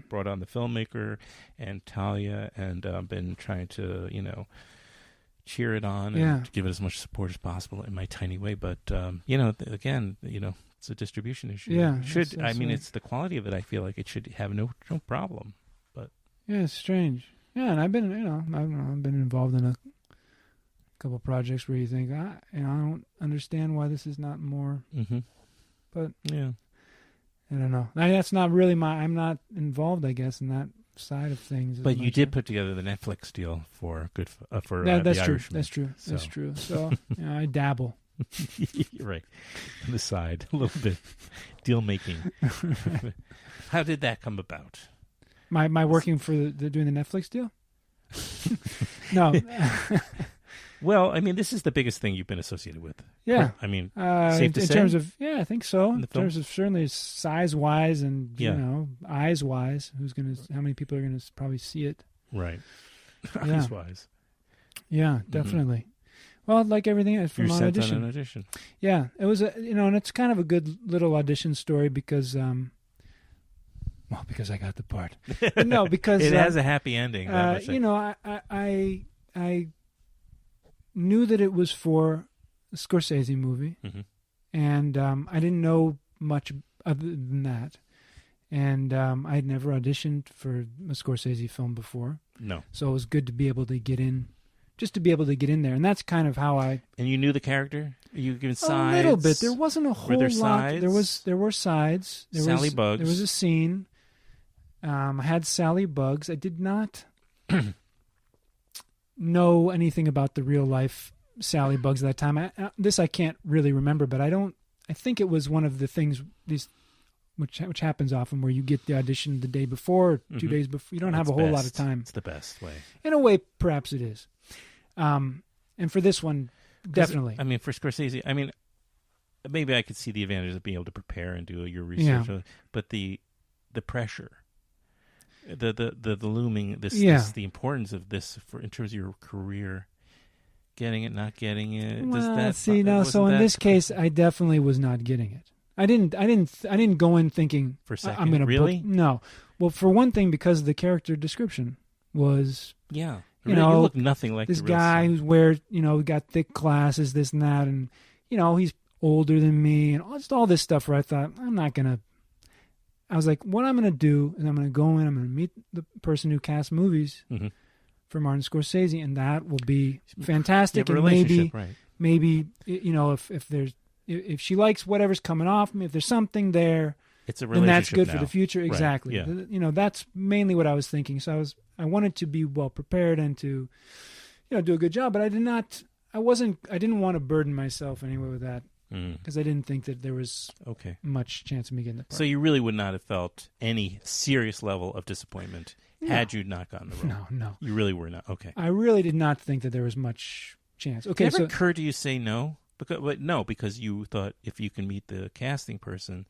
brought on the filmmaker and Talia, and been trying to cheer it on and to give it as much support as possible in my tiny way. But again, it's a distribution issue. Yeah, it's the quality of it. I feel like it should have no problem. But it's strange. Yeah, and I've been I've been involved in a couple projects where you think I don't understand why this is not more. But I don't know. That's not really I'm not involved, I guess, in that side of things. But you did put together the Netflix deal for that's The true. Irishman. That's true. So. That's true. So I dabble. Right, on the side a little bit, deal making. How did that come about? My working for doing the Netflix deal? No. Well, this is the biggest thing you've been associated with. Yeah. Safe to say? In terms of, I think so. In terms of certainly size-wise and, eyes-wise, how many people are going to probably see it. Right. Eyes-wise. Yeah, definitely. Well, like everything from You're audition. Sent on an audition. Yeah. It was, and it's kind of a good little audition story because, because I got the part. But no, because... it has a happy ending. I knew that it was for a Scorsese movie, and I didn't know much other than that. And I had never auditioned for a Scorsese film before. No. So it was good to be able to get in, just to be able to get in there. And that's kind of how I... And you knew the character? You given sides? A little bit. There wasn't a whole lot. Sides? There were sides. Sally Bugs. There was a scene. I had Sally Bugs. I did not know anything about the real life Sally Bugs at that time. I can't really remember, but I think it was one of the things which happens often where you get the audition the day before, 2 days before. You don't have a whole lot of time. It's the best way. In a way, perhaps it is. And for this one, definitely. For Scorsese, maybe I could see the advantage of being able to prepare and do your research, but the pressure. the looming this the importance of this in terms of your career, getting it, not getting it. Well, so in this case, I definitely was not getting it. I didn't go in thinking for a second. I'm going to really no. Well, for one thing, because the character description was you look nothing like this the real guy son. who's got thick glasses, this and that, and he's older than me, and just all this stuff. Where I thought I was like, what I'm going to do is I'm going to go in, I'm going to meet the person who casts movies for Martin Scorsese, and that will be fantastic. And maybe if she likes whatever's coming off me, if there's something there, it's a then that's good now. for the future. Right. Exactly. Yeah. That's mainly what I was thinking. So I wanted to be well prepared and to, do a good job, but I didn't want to burden myself anyway with that. Because I didn't think that there was much chance of me getting the part. So you really would not have felt any serious level of disappointment had you not gotten the role? No. You really were not? Okay. I really did not think that there was much chance. Okay, Did it ever occur to you to say no? Because you thought if you can meet the casting person,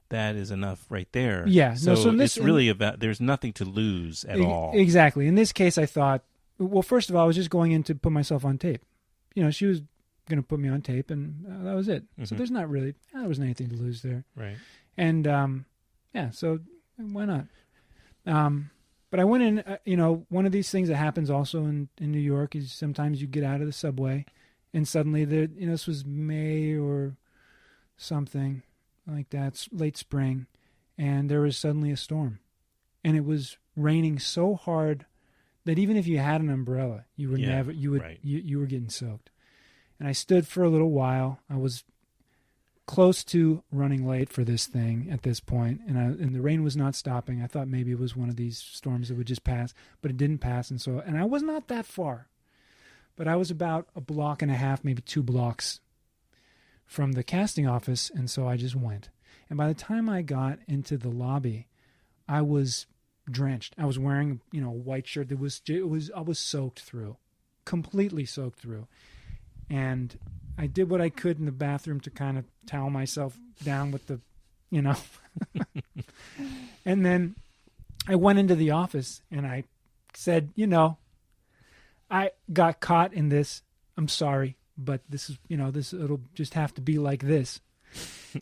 that is enough right there. Yeah. So it's really about, there's nothing to lose at all. Exactly. In this case, I thought, well, first of all, I was just going in to put myself on tape. She was going to put me on tape, and that was it. So there wasn't anything to lose there. Right. And so why not? But I went in. One of these things that happens also in New York is sometimes you get out of the subway, and suddenly this was May or something like that, late spring, and there was suddenly a storm, and it was raining so hard that even if you had an umbrella, you were you were getting soaked. And I stood for a little while. I was close to running late for this thing at this point, and the rain was not stopping. I thought maybe it was one of these storms that would just pass, but it didn't pass, and I was not that far, but I was about a block and a half, maybe 2 blocks from the casting office, and so I just went. And by the time I got into the lobby, I was drenched. I was wearing a white shirt that I was soaked through, completely soaked through. And I did what I could in the bathroom to kind of towel myself down with the, And then I went into the office and I said, I got caught in this. I'm sorry, but this is, it'll just have to be like this.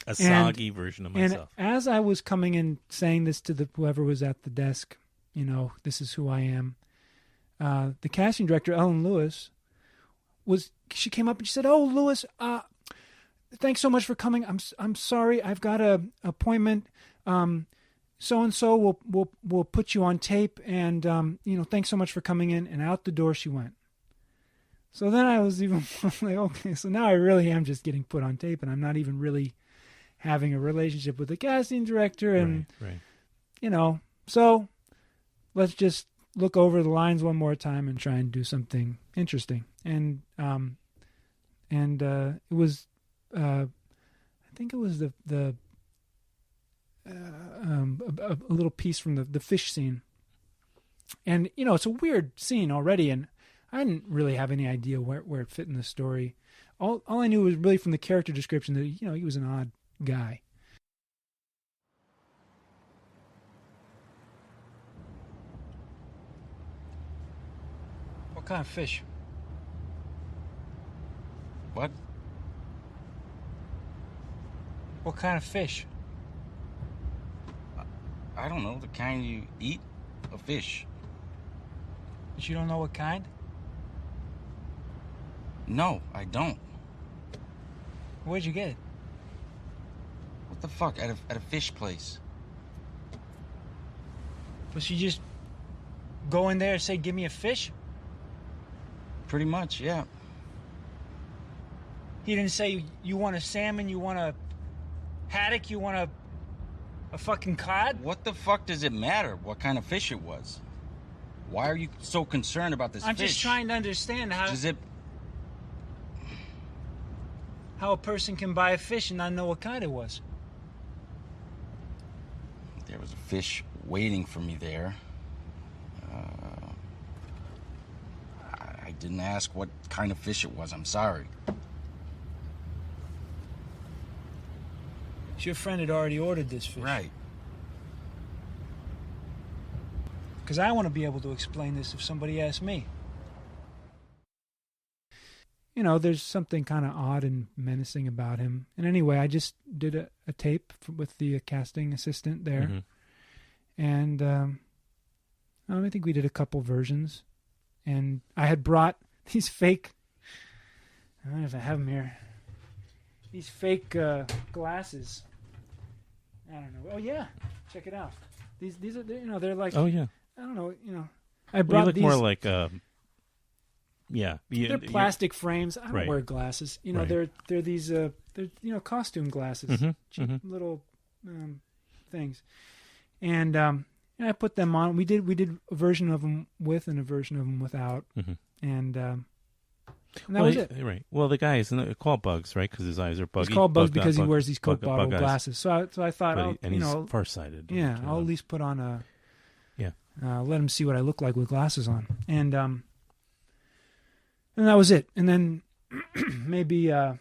A soggy version of myself. And as I was coming in saying this to whoever was at the desk, this is who I am. The casting director, Ellen Lewis, she came up and she said, "Oh, Louis, thanks so much for coming. I'm sorry, I've got a appointment. So and so will put you on tape, and thanks so much for coming in." And out the door she went. So then I was even like, okay, so now I really am just getting put on tape, and I'm not even really having a relationship with the casting director, and right. So let's just look over the lines one more time and try and do something interesting. And it was, I think it was a little piece from the fish scene. And, it's a weird scene already, and I didn't really have any idea where it fit in the story. All I knew was really from the character description that, he was an odd guy. What kind of fish? What? What kind of fish? I don't know. The kind you eat? A fish. But you don't know what kind? No, I don't. Where'd you get it? What the fuck? At a fish place. Was you just go in there and say, "Give me a fish"? Pretty much, yeah. He didn't say, "You want a salmon, you want a haddock, you want a fucking cod"? What the fuck does it matter what kind of fish it was? Why are you so concerned about this fish? I'm just trying to understand how a person can buy a fish and not know what kind it was. There was a fish waiting for me there. I didn't ask what kind of fish it was. I'm sorry. Your friend had already ordered this fish. Right. because I want to be able to explain this if somebody asks me. You know, there's something kind of odd and menacing about him. And anyway, I just did a tape with the casting assistant there. Mm-hmm. And I think we did a couple versions. And I had brought these fake, I don't know if I have them here, these fake glasses. I don't know. Oh, yeah. Check it out. These are, you know, they're like, oh, yeah. I don't know, you know. I brought look these. more like, yeah. They're plastic frames. I don't wear glasses. You know, they're these, they're, you know, costume glasses. Cheap little things. And I put them on. We did a version of them with and a version of them without. And that was it. Right. Well, the guy is called Bugs, right? Because his eyes are buggy. He's called Bugs because he wears these Coke bottle glasses. So I thought, and he's farsighted. Yeah, I'll at least put on a. Yeah. Let him see what I look like with glasses on, and that was it. And then maybe I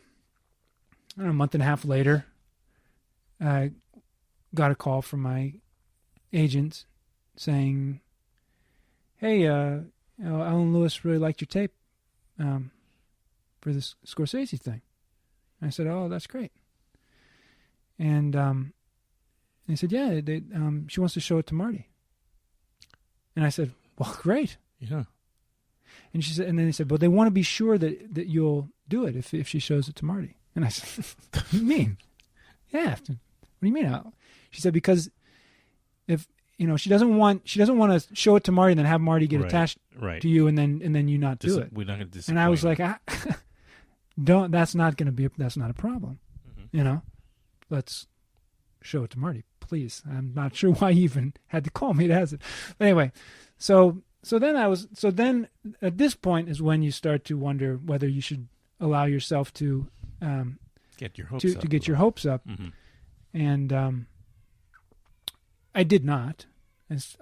don't know, a month and a half later, I got a call from my agent saying, "Hey, Alan Lewis really liked your tape for this Scorsese thing." And I said, "Oh, that's great." And they said, "Yeah, she wants to show it to Marty." And I said, "Well, great." Yeah. And she said, and then they said, "But they want to be sure that you'll do it if she shows it to Marty." And I said, "What do you mean?" "Yeah. What do you mean?" She said, "Because if you know, she doesn't want to show it to Marty and then have Marty get attached to you and then you not do it." We're not going to disappoint. And I was like, "Don't. That's not a problem. You know, let's show it to Marty, please." I'm not sure why you even had to call me to ask it. But anyway, so then at this point is when you start to wonder whether you should allow yourself to get your hopes up. To get your hopes up. And I did not. As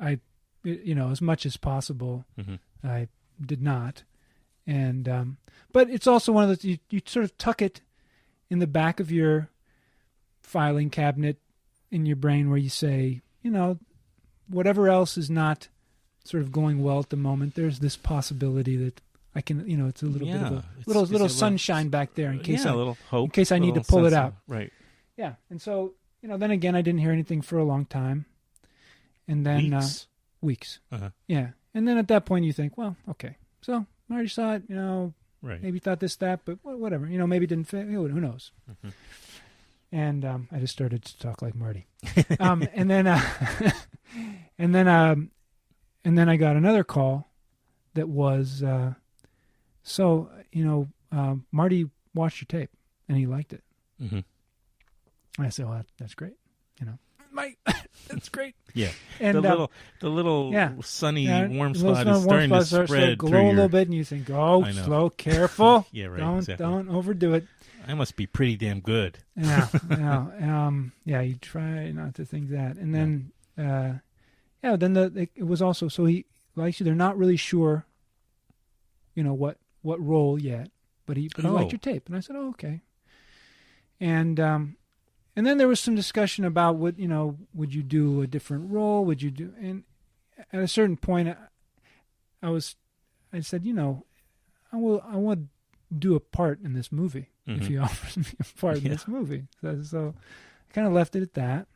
much as possible, I did not. And but it's also one of those you sort of tuck it in the back of your filing cabinet in your brain where you say, you know, whatever else is not sort of going well at the moment, there's this possibility that I can, you know, it's a little bit of a little sunshine back there in case a little hope, in case I need to pull it out. Right. Yeah. And so, you know, then again, I didn't hear anything for a long time. And then weeks. Yeah. And then at that point you think, well, okay. So I already saw it, you know, maybe thought this, that, but whatever, you know, maybe it didn't fit. Who knows? And I just started to talk like Marty. And then I got another call that was, so, you know, Marty watched your tape and he liked it. I said, well, that's great. You know, that's great. Yeah. And the little sunny warm spot is starting to spread glow a little bit, and you think, slow, careful. Yeah, right. Don't overdo it. I must be pretty damn good. Yeah. You try not to think that. And then, then it was also, so he likes you. They're not really sure, you know, what role yet, but he liked your tape. And I said, oh, okay. And then there was some discussion about what, you know, would you do a different role? Would you do, and at a certain point I said, you know, I would do a part in this movie if he offers me a part in this movie. So I kind of left it at that.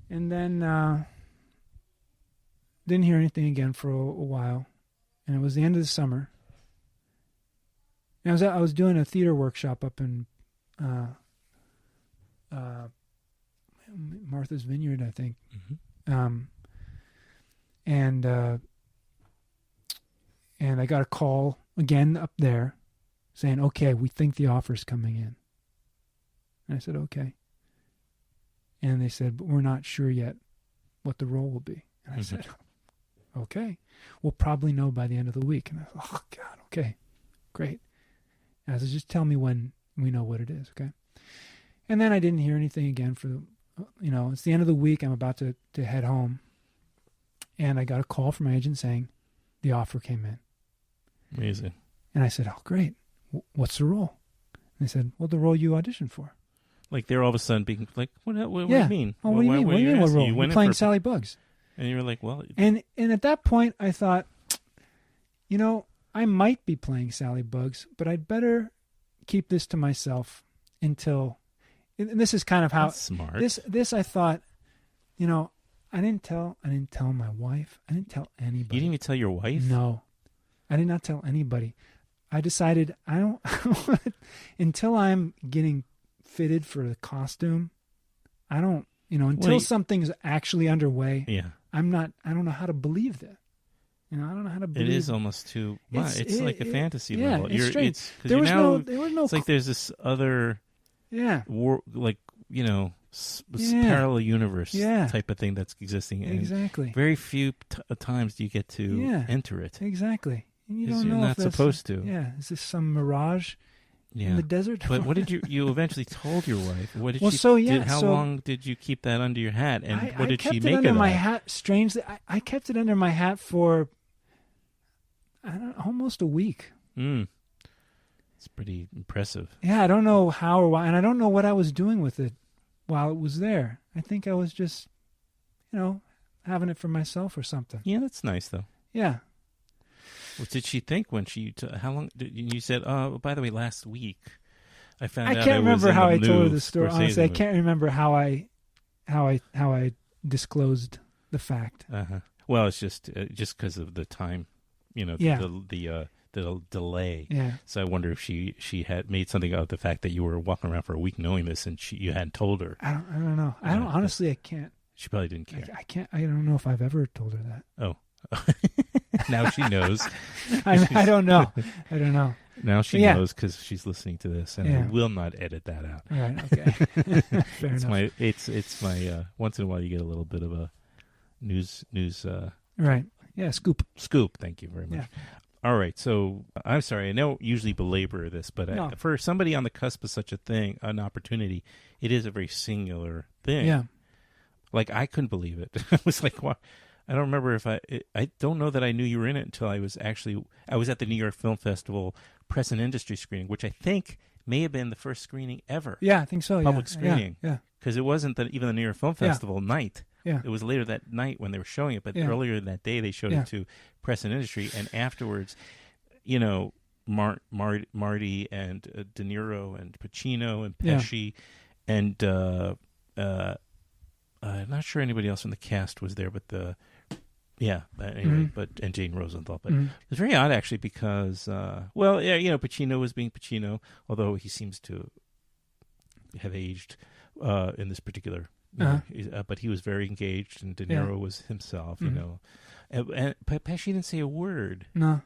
And then didn't hear anything again for a while. And it was the end of the summer. And I was doing a theater workshop up in Martha's Vineyard, I think. And I got a call again up there saying, okay, we think the offer's coming in. And I said, okay. And they said, but we're not sure yet what the role will be. And I said, okay, we'll probably know by the end of the week. And I thought, oh, God, okay, great. And I said, just tell me when we know what it is, okay? And then I didn't hear anything again for, you know, it's the end of the week. I'm about to head home. And I got a call from my agent saying the offer came in. Amazing. And I said, oh, great. What's the role? And they said, well, the role you auditioned for. Like they're all of a sudden being like, what do you mean? Oh, what do you mean? What do you mean? What role? You're playing Sally Bugs. And you were like, well. And at that point, I thought, I might be playing Sally Bugs, but I'd better keep this to myself until. And this is kind of how. That's smart. This I thought, I didn't tell my wife. I didn't tell anybody. You didn't even tell your wife? No, I did not tell anybody. I decided I don't until I'm getting fitted for the costume. I don't, until something's actually underway. Yeah. I don't know how to believe that. I don't know how to believe. It is almost too much. It's like a fantasy level. It's strange. There was no. It's like there's this other. Yeah. Parallel universe type of thing that's existing. And exactly. Very few times do you get to enter it. Exactly. And you don't know you're not supposed to. Yeah. Is this some mirage in the desert? But what did you eventually told your wife? What did how long did you keep that under your hat? And what did she make of it? I kept it under my hat. Strangely, I kept it under my hat for almost a week. It's pretty impressive. Yeah, I don't know how or why, and I don't know what I was doing with it while it was there. I think I was just, having it for myself or something. Yeah, that's nice though. Yeah. What did she think when she? How long did you said? Oh, by the way, last week I found out. I can't remember how I told her the story. Scorsese Honestly, I can't remember how I disclosed the fact. Well, it's just because of the time, the delay. Yeah. So I wonder if she had made something of the fact that you were walking around for a week knowing this, and you hadn't told her. I don't know. Honestly, I can't. She probably didn't care. I can't. I don't know if I've ever told her that. Oh. Now she knows. I don't know. I don't know. Now she knows because she's listening to this, and I will not edit that out. All right. Okay. Fair enough. It's my once in a while you get a little bit of a news. Right. Yeah. Scoop. Thank you very much. Yeah. All right. So I'm sorry. I don't usually belabor this, but for somebody on the cusp of such a thing, an opportunity, it is a very singular thing. Yeah. Like I couldn't believe it. I was like, wow. I don't remember if I don't know that I knew you were in it until I was at the New York Film Festival press and industry screening, which I think may have been the first screening ever. Yeah, I think so. Public screening. Yeah. Because it wasn't even the New York Film Festival night. Yeah. It was later that night when they were showing it, but earlier that day they showed it to press and industry, and afterwards, Marty and De Niro and Pacino and Pesci and I'm not sure anybody else from the cast was there, but anyway, and Jane Rosenthal. But it was very odd actually because, Pacino was being Pacino, although he seems to have aged in this particular. But he was very engaged, and De Niro was himself. And Pesci didn't say a word. No,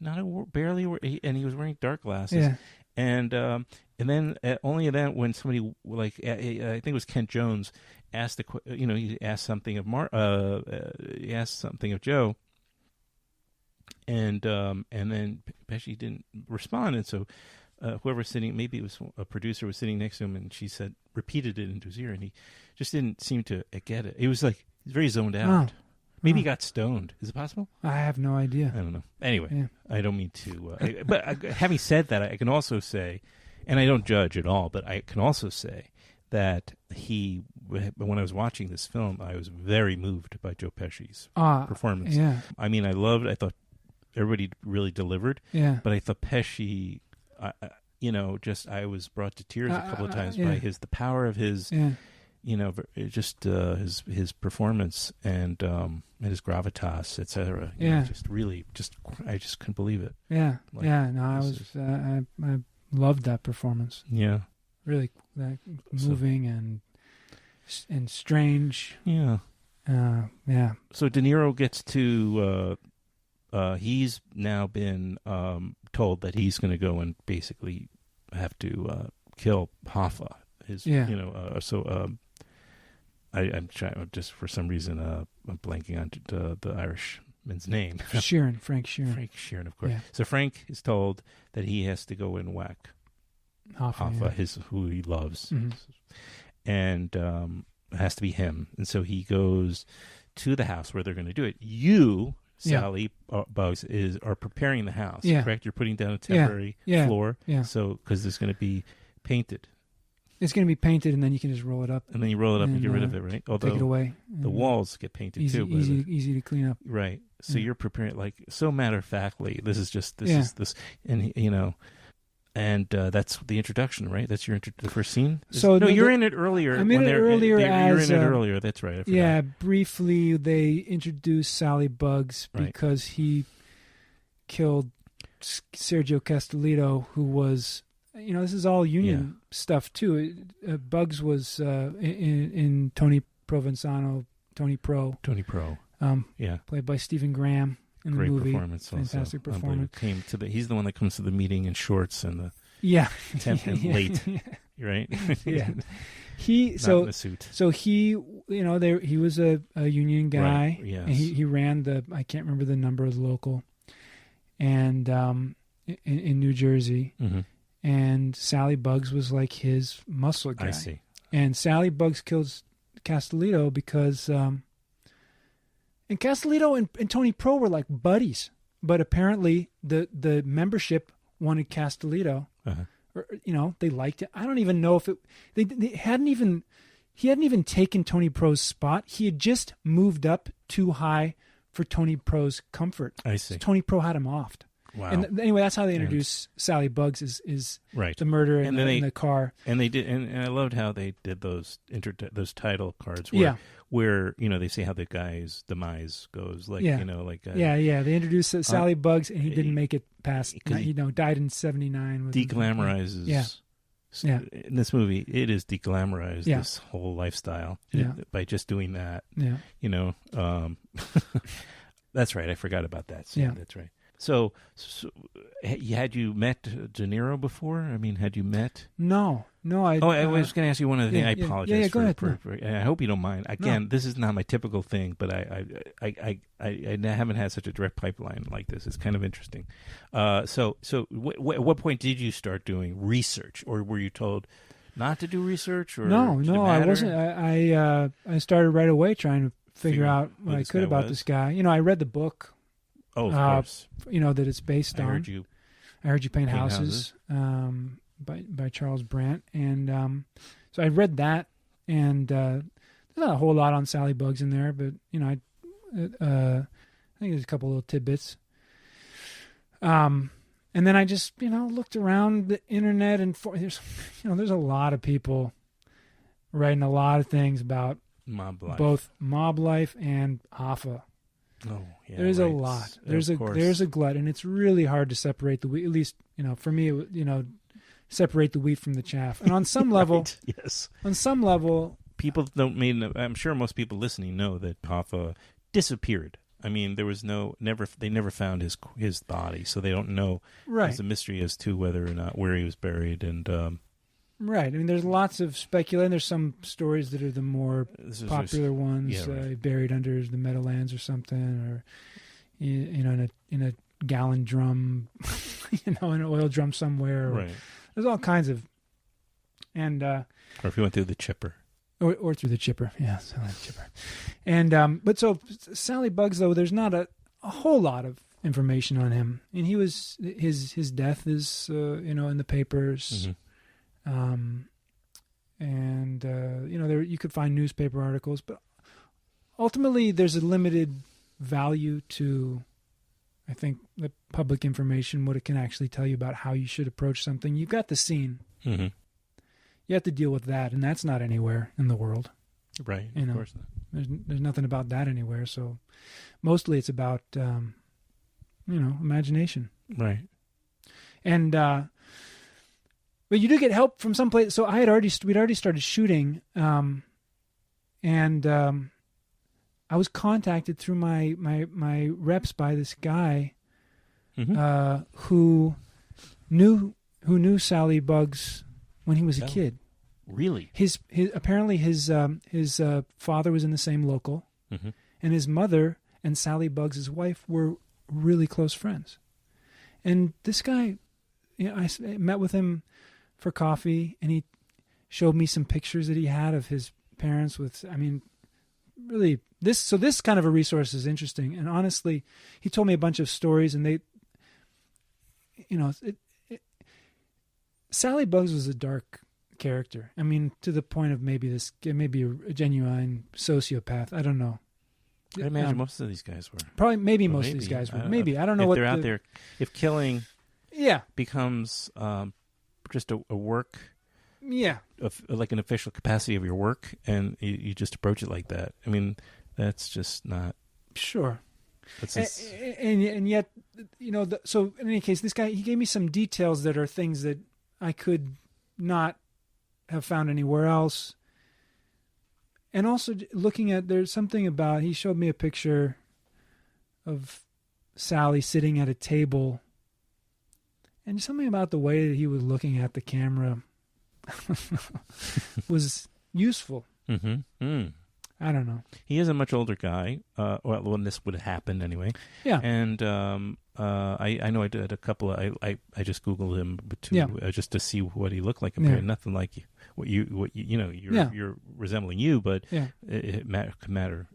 not a word, barely a word, and he was wearing dark glasses. Yeah. And then only then when somebody I think it was Kent Jones asked he asked something of he asked something of Joe, and then Pesci didn't respond, and so whoever was sitting, maybe it was a producer, was sitting next to him, and she repeated it into his ear, and he just didn't seem to get it. It was like he's very zoned out. Maybe he got stoned. Is it possible? I have no idea. I don't know. Anyway, I don't mean to. But having said that, I can also say, and I don't judge at all, but I can also say that when I was watching this film, I was very moved by Joe Pesci's performance. Yeah. I mean, I thought everybody really delivered. Yeah. But I thought Pesci, I was brought to tears a couple of times by the power of his. Yeah. Just his performance and his gravitas, etc. I just couldn't believe it. Yeah, I loved that performance. Yeah, really moving and strange. Yeah, yeah. So De Niro gets to. He's now been told that he's going to go and basically have to kill Hoffa. I'm trying, just for some reason, I'm blanking on the Irishman's name. Frank Sheeran. Frank Sheeran, of course. Yeah. So Frank is told that he has to go and whack Hoffa, who he loves. Mm-hmm. And it has to be him. And so he goes to the house where they're going to do it. You, Sally Bugs, are preparing the house, correct? You're putting down a temporary floor. Yeah. So, because there's going to be painted. It's going to be painted, and then you can just roll it up. And then you roll it up and get rid of it, right? Although take it away. The walls get painted easy, too. Easy to clean up. Right. So you're preparing, like, so matter-of-factly, this is and, and that's the introduction, right? That's your the first scene? You're in it earlier. I'm in it earlier as... You're in it earlier, that's right. I forgot. Yeah, briefly, they introduced Sally Bugs because he killed Sergio Castellito, who was... this is all union stuff, too. Bugs was in Tony Provenzano, Tony Pro. Played by Stephen Graham in the movie. Performance, fantastic performance. He's the one that comes to the meeting in shorts and the late, right? Yeah. Not in a suit. So he was a union guy. Right. Yes. And he ran I can't remember the number of the local, and in New Jersey. Mm-hmm. And Sally Bugs was like his muscle guy. I see. And Sally Bugs kills Castellito because, and Castellito and Tony Pro were like buddies, but apparently the membership wanted Castellito, or they liked it. I don't even know if he hadn't even taken Tony Pro's spot. He had just moved up too high for Tony Pro's comfort. I see. So Tony Pro had him offed. Wow. And anyway, that's how they introduced Sally Bugs is right. the murder in the car. And they did, and I loved how they did those title cards where they say how the guy's demise goes, they introduced Sally Bugs, and he didn't make it past. He died in 1979. Declamorizes. Yeah. In this movie, it is deglamorized this whole lifestyle by just doing that. Yeah. That's right. I forgot about that. So that's right. So, had you met De Niro before? I mean, had you met? No. I was going to ask you one other thing. I apologize. Yeah, go ahead. I hope you don't mind. Again, this is not my typical thing, but I haven't had such a direct pipeline like this. It's kind of interesting. So at what point did you start doing research, or were you told not to do research? Or no, I wasn't. I started right away trying to figure out what I could about this guy. I read the book. Oh, of course. That it's based on. I Heard You Paint Houses, by Charles Brandt. And so I read that, and there's not a whole lot on Sally Bugs in there, but, I think there's a couple little tidbits. And then I just, looked around the internet, and there's a lot of people writing a lot of things about mob life. Both mob life and Hoffa. Oh, yeah. There's a lot. There's a glut, and it's really hard to separate the wheat. At least, for me, separate the wheat from the chaff. And on some level, yes. On some level, people don't mean. I'm sure most people listening know that Hoffa disappeared. I mean, there was they never found his body, so they don't know. Right. There's a mystery as to whether or not where he was buried, and. Right. I mean, there's lots of speculation. There's some stories that are the more popular ones, buried under the Meadowlands or something, or in a gallon drum, an oil drum somewhere. Right. There's all kinds of, and or if you went through the chipper, or through the chipper, Sally chipper, and but so Sally Bugs, though, there's not a whole lot of information on him, and he was his death is in the papers. Mm-hmm. There you could find newspaper articles, but ultimately there's a limited value to, I think, the public information, what it can actually tell you about how you should approach something. You've got the scene. Mm-hmm. You have to deal with that, and that's not anywhere in the world. Right, of course not. There's nothing about that anywhere, so mostly it's about, imagination. Right. And, but you do get help from some place. So we'd already started shooting, and I was contacted through my reps by this guy, mm-hmm. Who knew Sally Bugs when he was a kid. Really? His apparently his father was in the same local, mm-hmm. and his mother and Sally Bugs' wife were really close friends. And this guy, I met with him for coffee, and he showed me some pictures that he had of his parents with, really, this kind of a resource is interesting. And honestly, he told me a bunch of stories, and Sally Bugs was a dark character. I mean, to the point of maybe a genuine sociopath. I don't know. I imagine most of these guys were. Probably, maybe most of these guys were. Maybe. I don't know if what they're out there. If killing becomes just a work, like an official capacity of your work, and you just approach it like that. I mean, that's just not... Sure. And yet, so in any case, this guy, he gave me some details that are things that I could not have found anywhere else. And also looking at, there's something about, he showed me a picture of Sally sitting at a table, and something about the way that he was looking at the camera was useful. Mm-hmm. I don't know. He is a much older guy. Well, when this would have happened anyway. Yeah. And I know I did a couple of, I just Googled him just to see what he looked like. Nothing like what you're resembling you, but it could matter.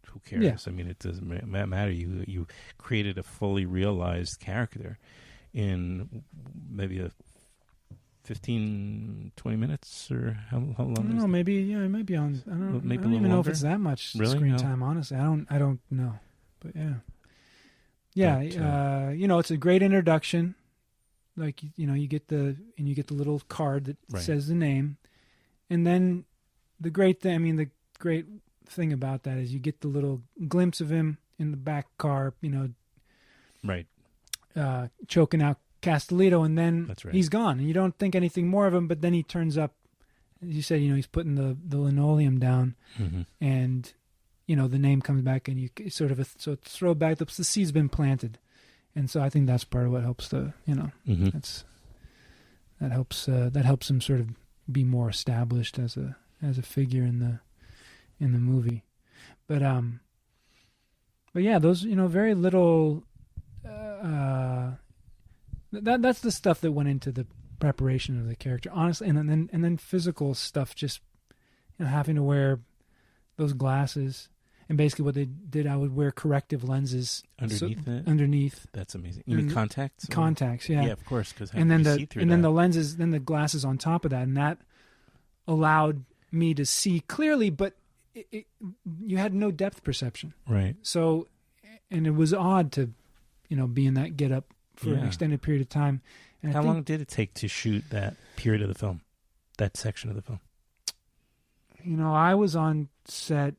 Who cares? Yeah. I mean, it doesn't matter. You created a fully realized character in maybe a 15, 20 minutes, or how long? I don't know. Maybe it might be on. I don't even know if it's that much screen time. Honestly, I don't know. But it's a great introduction. Like you get the little card that says the name, and then the great thing about that is you get the little glimpse of him in the back car, right, choking out Castellito, and then he's gone, and you don't think anything more of him. But then he turns up, as you said, he's putting the linoleum down, and the name comes back, and you sort of so it's throwback. The seed's been planted, and so I think that's part of what helps that helps him sort of be more established as a figure in the movie. But yeah, those very little. That's the stuff that went into the preparation of the character, honestly, and then physical stuff. Just having to wear those glasses, and basically what they did, I would wear corrective lenses underneath. That's amazing. You mean contacts? Contacts, yeah. Yeah, of course. Then the lenses, then the glasses on top of that, and that allowed me to see clearly, but you had no depth perception, right? So, and it was odd to, be in that getup for an extended period of time. And how long did it take to shoot that period of the film, that section of the film? I was on set,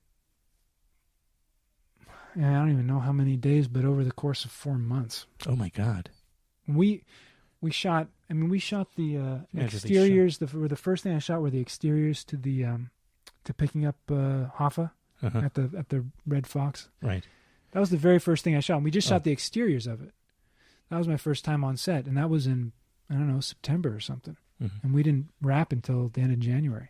I don't even know how many days, but over the course of 4 months. Oh my God. We shot the exteriors. The first thing I shot were the exteriors to the to picking up Hoffa at the Red Fox. Right. That was the very first thing I shot. We just shot the exteriors of it. That was my first time on set, and that was in, I don't know, September or something. Mm-hmm. And we didn't wrap until the end of January.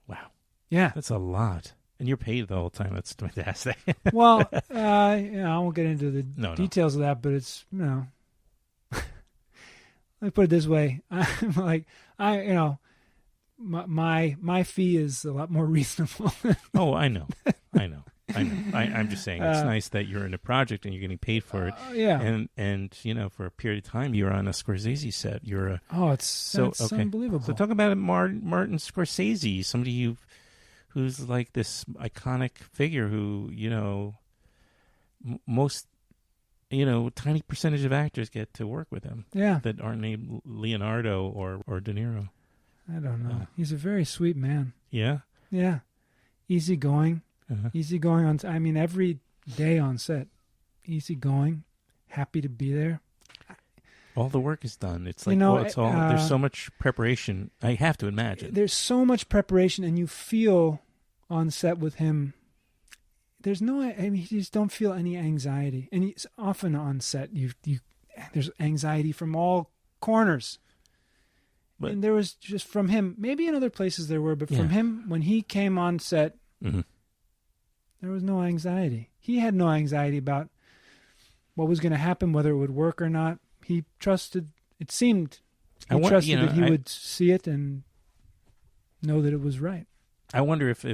Wow. Yeah. That's a lot. And you're paid the whole time. That's fantastic. Well, I won't get into the details of that, but it's, let me put it this way. I'm like, my fee is a lot more reasonable. Oh, I know. I'm just saying it's nice that you're in a project and you're getting paid for it. Yeah. And for a period of time you're on a Scorsese set. It's unbelievable. So talk about Martin Scorsese, somebody who's like this iconic figure who, most tiny percentage of actors get to work with him. Yeah. That aren't named Leonardo or De Niro. I don't know. He's a very sweet man. Yeah. Yeah. Easygoing. Easygoing every day on set. Easygoing, happy to be there. All the work is done. It's like there's so much preparation. I have to imagine. There's so much preparation, and you feel on set with him. There's you just don't feel any anxiety. And he's often on set. There's anxiety from all corners. But, and there was just from him. Maybe in other places there were, but from him when he came on set. Mm-hmm. There was no anxiety. He had no anxiety about what was going to happen, whether it would work or not. He trusted. It seemed he trusted that he would see it and know that it was right. I wonder if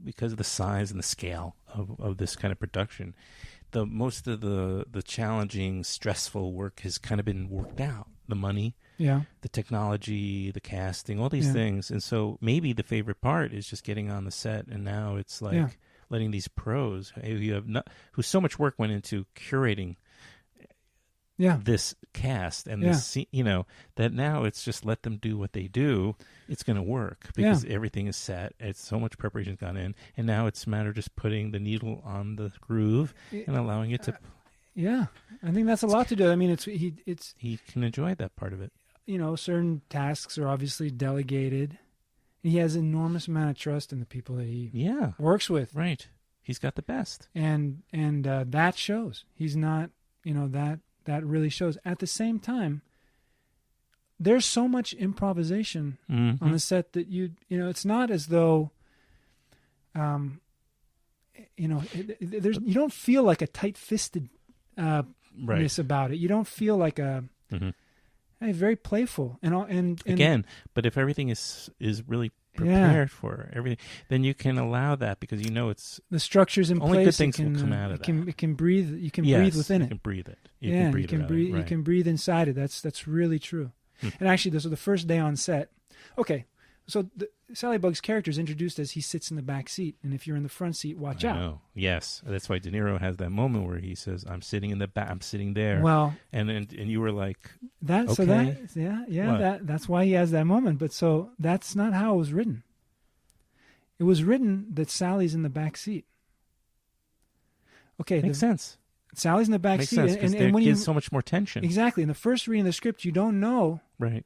because of the size and the scale of this kind of production, most of the challenging, stressful work has kind of been worked out. The money, the technology, the casting, all these things. And so maybe the favorite part is just getting on the set, and now it's like letting these pros who so much work went into curating this cast and this, that now it's just let them do what they do. It's going to work because everything is set. It's so much preparation's gone in, and now it's a matter of just putting the needle on the groove and allowing it to. I think that's a lot to do. I mean, he can enjoy that part of it. Certain tasks are obviously delegated. He has an enormous amount of trust in the people that he works with. Right. He's got the best. And that shows. He's not, that really shows. At the same time, there's so much improvisation on the set that it's not as though, you don't feel like a tight-fisted about it. You don't feel like very playful and again. But if everything is really prepared for everything, then you can allow that because it's the structure's in only place. Good things will come out of that. It can breathe. You can breathe within it. You can breathe it. You can breathe inside it. That's really true. And actually, this was the first day on set. Okay, so Sally Bugg's character is introduced as he sits in the back seat, and if you're in the front seat, watch out. Know. Yes, that's why De Niro has that moment where he says, "I'm sitting in the back. I'm sitting there." Well, and you were like, "That." Okay. So that's why he has that moment. But so that's not how it was written. It was written that Sally's in the back seat. Okay, makes sense. Sally's in the back makes seat, sense, and when gives so much more tension. Exactly. In the first reading of the script, you don't know. Right.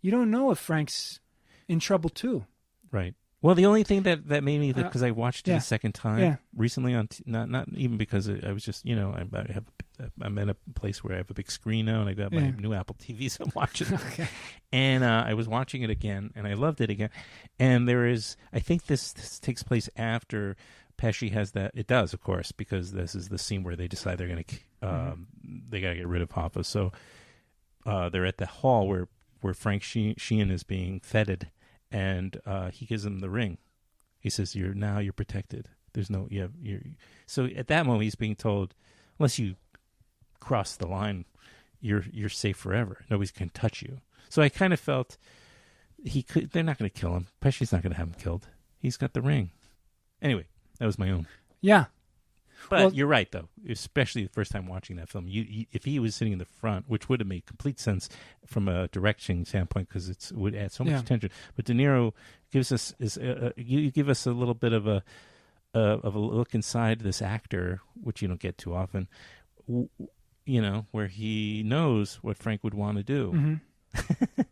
You don't know if Frank's in trouble too. Right. Well, the only thing that made me, because I watched it a second time recently on not even because I was just I'm in a place where I have a big screen now and I got my new Apple TV, so I'm watching it. Okay. And I was watching it again and I loved it again. And I think this takes place after Pesci has that. It does, of course, because this is the scene where they decide they're going to they got to get rid of Hoffa. So they're at the hall where Frank Sheehan is being feted. And he gives him the ring. He says, "You're protected. There's no you're." So at that moment, he's being told, "Unless you cross the line, you're safe forever. Nobody can touch you." So I kind of felt they're not going to kill him. Pesci's not going to have him killed. He's got the ring. Anyway, that was my own. Yeah. But you're right, though, especially the first time watching that film. If he was sitting in the front, which would have made complete sense from a directing standpoint because it would add so much tension. But De Niro gives us you give us a little bit of a look inside this actor, which you don't get too often. Where he knows what Frank would want to do,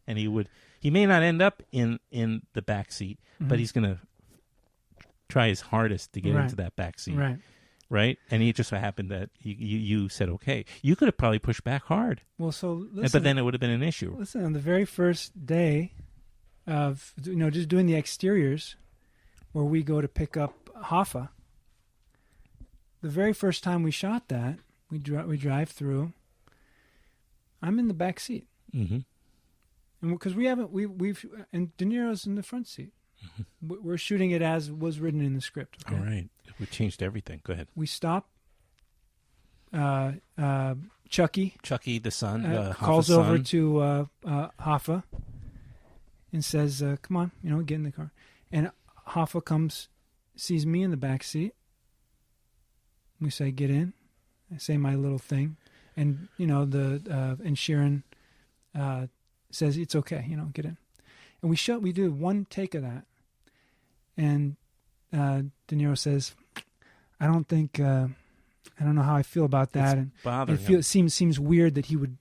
and he may not end up in the back seat, but he's going to try his hardest to get into that back seat. Right, and it just so happened that you said okay. You could have probably pushed back hard. Well, so listen, but then it would have been an issue. Listen, on the very first day of just doing the exteriors, where we go to pick up Hoffa, the very first time we shot that, we drive through. I'm in the back seat, and because we've and De Niro's in the front seat. We're shooting it as was written in the script. Okay? All right. We changed everything. Go ahead. We stop. Chucky, the son, calls son. over to Hoffa and says, "Come on, get in the car." And Hoffa comes, sees me in the back seat. We say, "Get in." I say my little thing, and and Sharon says, "It's okay, get in." And we do one take of that, and De Niro says, "I don't know how I feel about that." It's bothering him. It seems weird that he would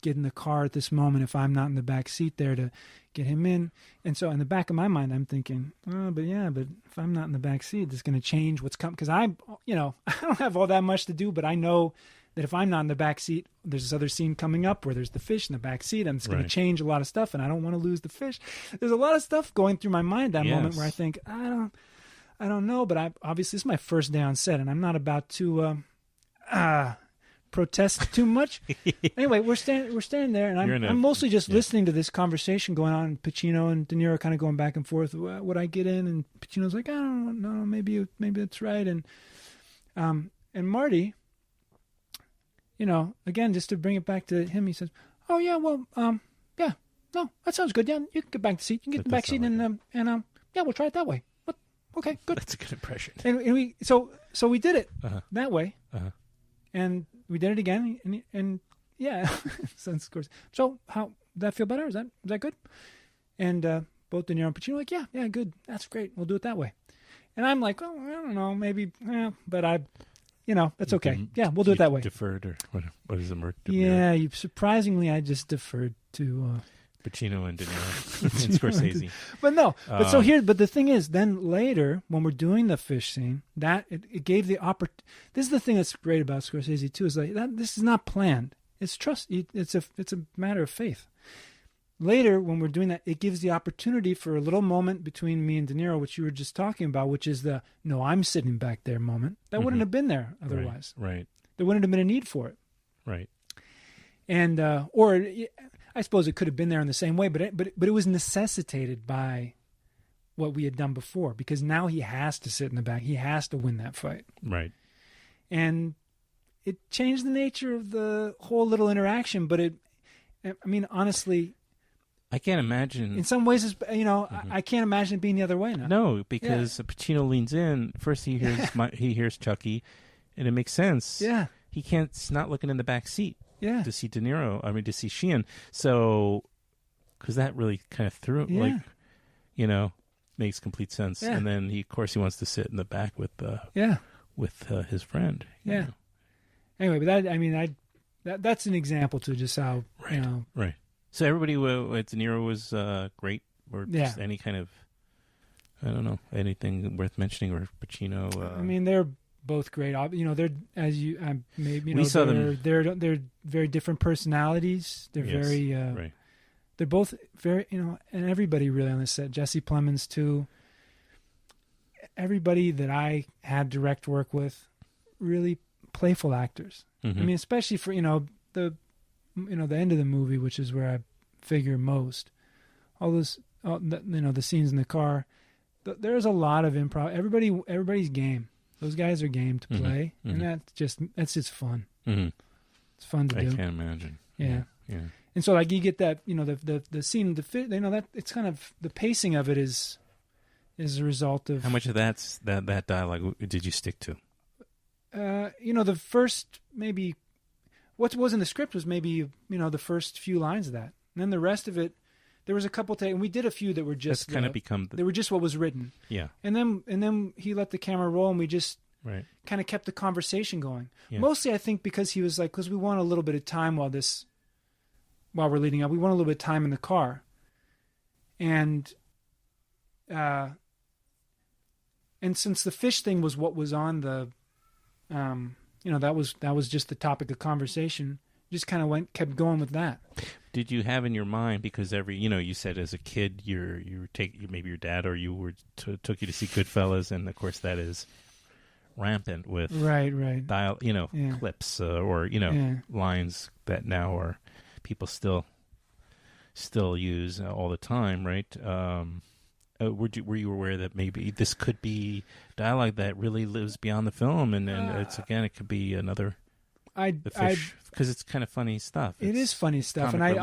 get in the car at this moment if I'm not in the back seat there to get him in. And so in the back of my mind, I'm thinking, but if I'm not in the back seat, it's going to change what's coming because I don't have all that much to do, but I know that if I'm not in the back seat, there's this other scene coming up where there's the fish in the back seat, and it's going to change a lot of stuff, and I don't want to lose the fish. There's a lot of stuff going through my mind that moment where I think, I don't know, but obviously this is my first day on set, and I'm not about to protest too much. Anyway, we're standing there, and I'm mostly just listening to this conversation going on. Pacino and De Niro kind of going back and forth. Would I get in? And Pacino's like, I don't know, maybe that's right. And Marty, again, just to bring it back to him, he says, "Oh yeah, well, yeah, no, that sounds good. Yeah, you can get back to the seat. You can get the back seat, and yeah, we'll try it that way. But okay, good. That's a good impression. And we so we did it that way, and we did it again, and yeah, of course. So how did that feel better? Is that good? And both De Niro and Pacino like, yeah, good. That's great. We'll do it that way. And I'm like, oh, I don't know, maybe, but that's okay. Yeah, we'll do it that way. Deferred or what is the word? Yeah, surprisingly, I just deferred to Pacino and De Niro and Scorsese. But no, but the thing is, then later when we're doing the fish scene, that it gave the opportunity. This is the thing that's great about Scorsese too, is like that this is not planned. It's trust. It's a matter of faith. Later, when we're doing that, it gives the opportunity for a little moment between me and De Niro, which you were just talking about, which is the, no, I'm sitting back there moment. That wouldn't have been there otherwise. Right. There wouldn't have been a need for it. Right. And, or I suppose it could have been there in the same way, but it was necessitated by what we had done before, because now he has to sit in the back. He has to win that fight. Right. And it changed the nature of the whole little interaction, but honestly, I can't imagine. In some ways, I can't imagine it being the other way now. No, because Pacino leans in. First, he hears Chucky, and it makes sense. Yeah, he's not looking in the back seat. Yeah, to see De Niro. I mean, to see Sheehan. So, because that really kind of threw, makes complete sense. Yeah. And then he wants to sit in the back with his friend. Yeah. Anyway, but that's an example to just how right. So everybody with De Niro was great, or just any kind of, I don't know, anything worth mentioning, or Pacino. They're both great. They're, as you maybe we saw them. They're very different personalities. They're very right. They're both very and everybody really on the set. Jesse Plemons too. Everybody that I had direct work with, really playful actors. Mm-hmm. Especially for the end of the movie, which is where I figure most. The scenes in the car. There's a lot of improv. Everybody's game. Those guys are game to play, and that's just fun. Mm-hmm. It's fun to do. I can't imagine. Yeah. And so you get that, the scene, that it's kind of the pacing of it is a result of how much of that dialogue did you stick to? The first maybe. What was in the script was maybe, the first few lines of that. And then the rest of it, there was a couple takes, and we did a few that were just they were just what was written. Yeah. And then he let the camera roll, and we just kind of kept the conversation going. Yeah. Mostly, I think, because he was like, because we want a little bit of time while we're leading up. We want a little bit of time in the car. And since the fish thing was what was on the that was just the topic of conversation. Just kind of kept going with that. Did you have in your mind, because you said as a kid maybe your dad or you took you to see Goodfellas, and of course that is rampant with dial clips or lines that now are people still use all the time, right? Were you aware that maybe this could be dialogue that really lives beyond the film, and it could be another fish, because it's kind of funny stuff. It is funny stuff, and I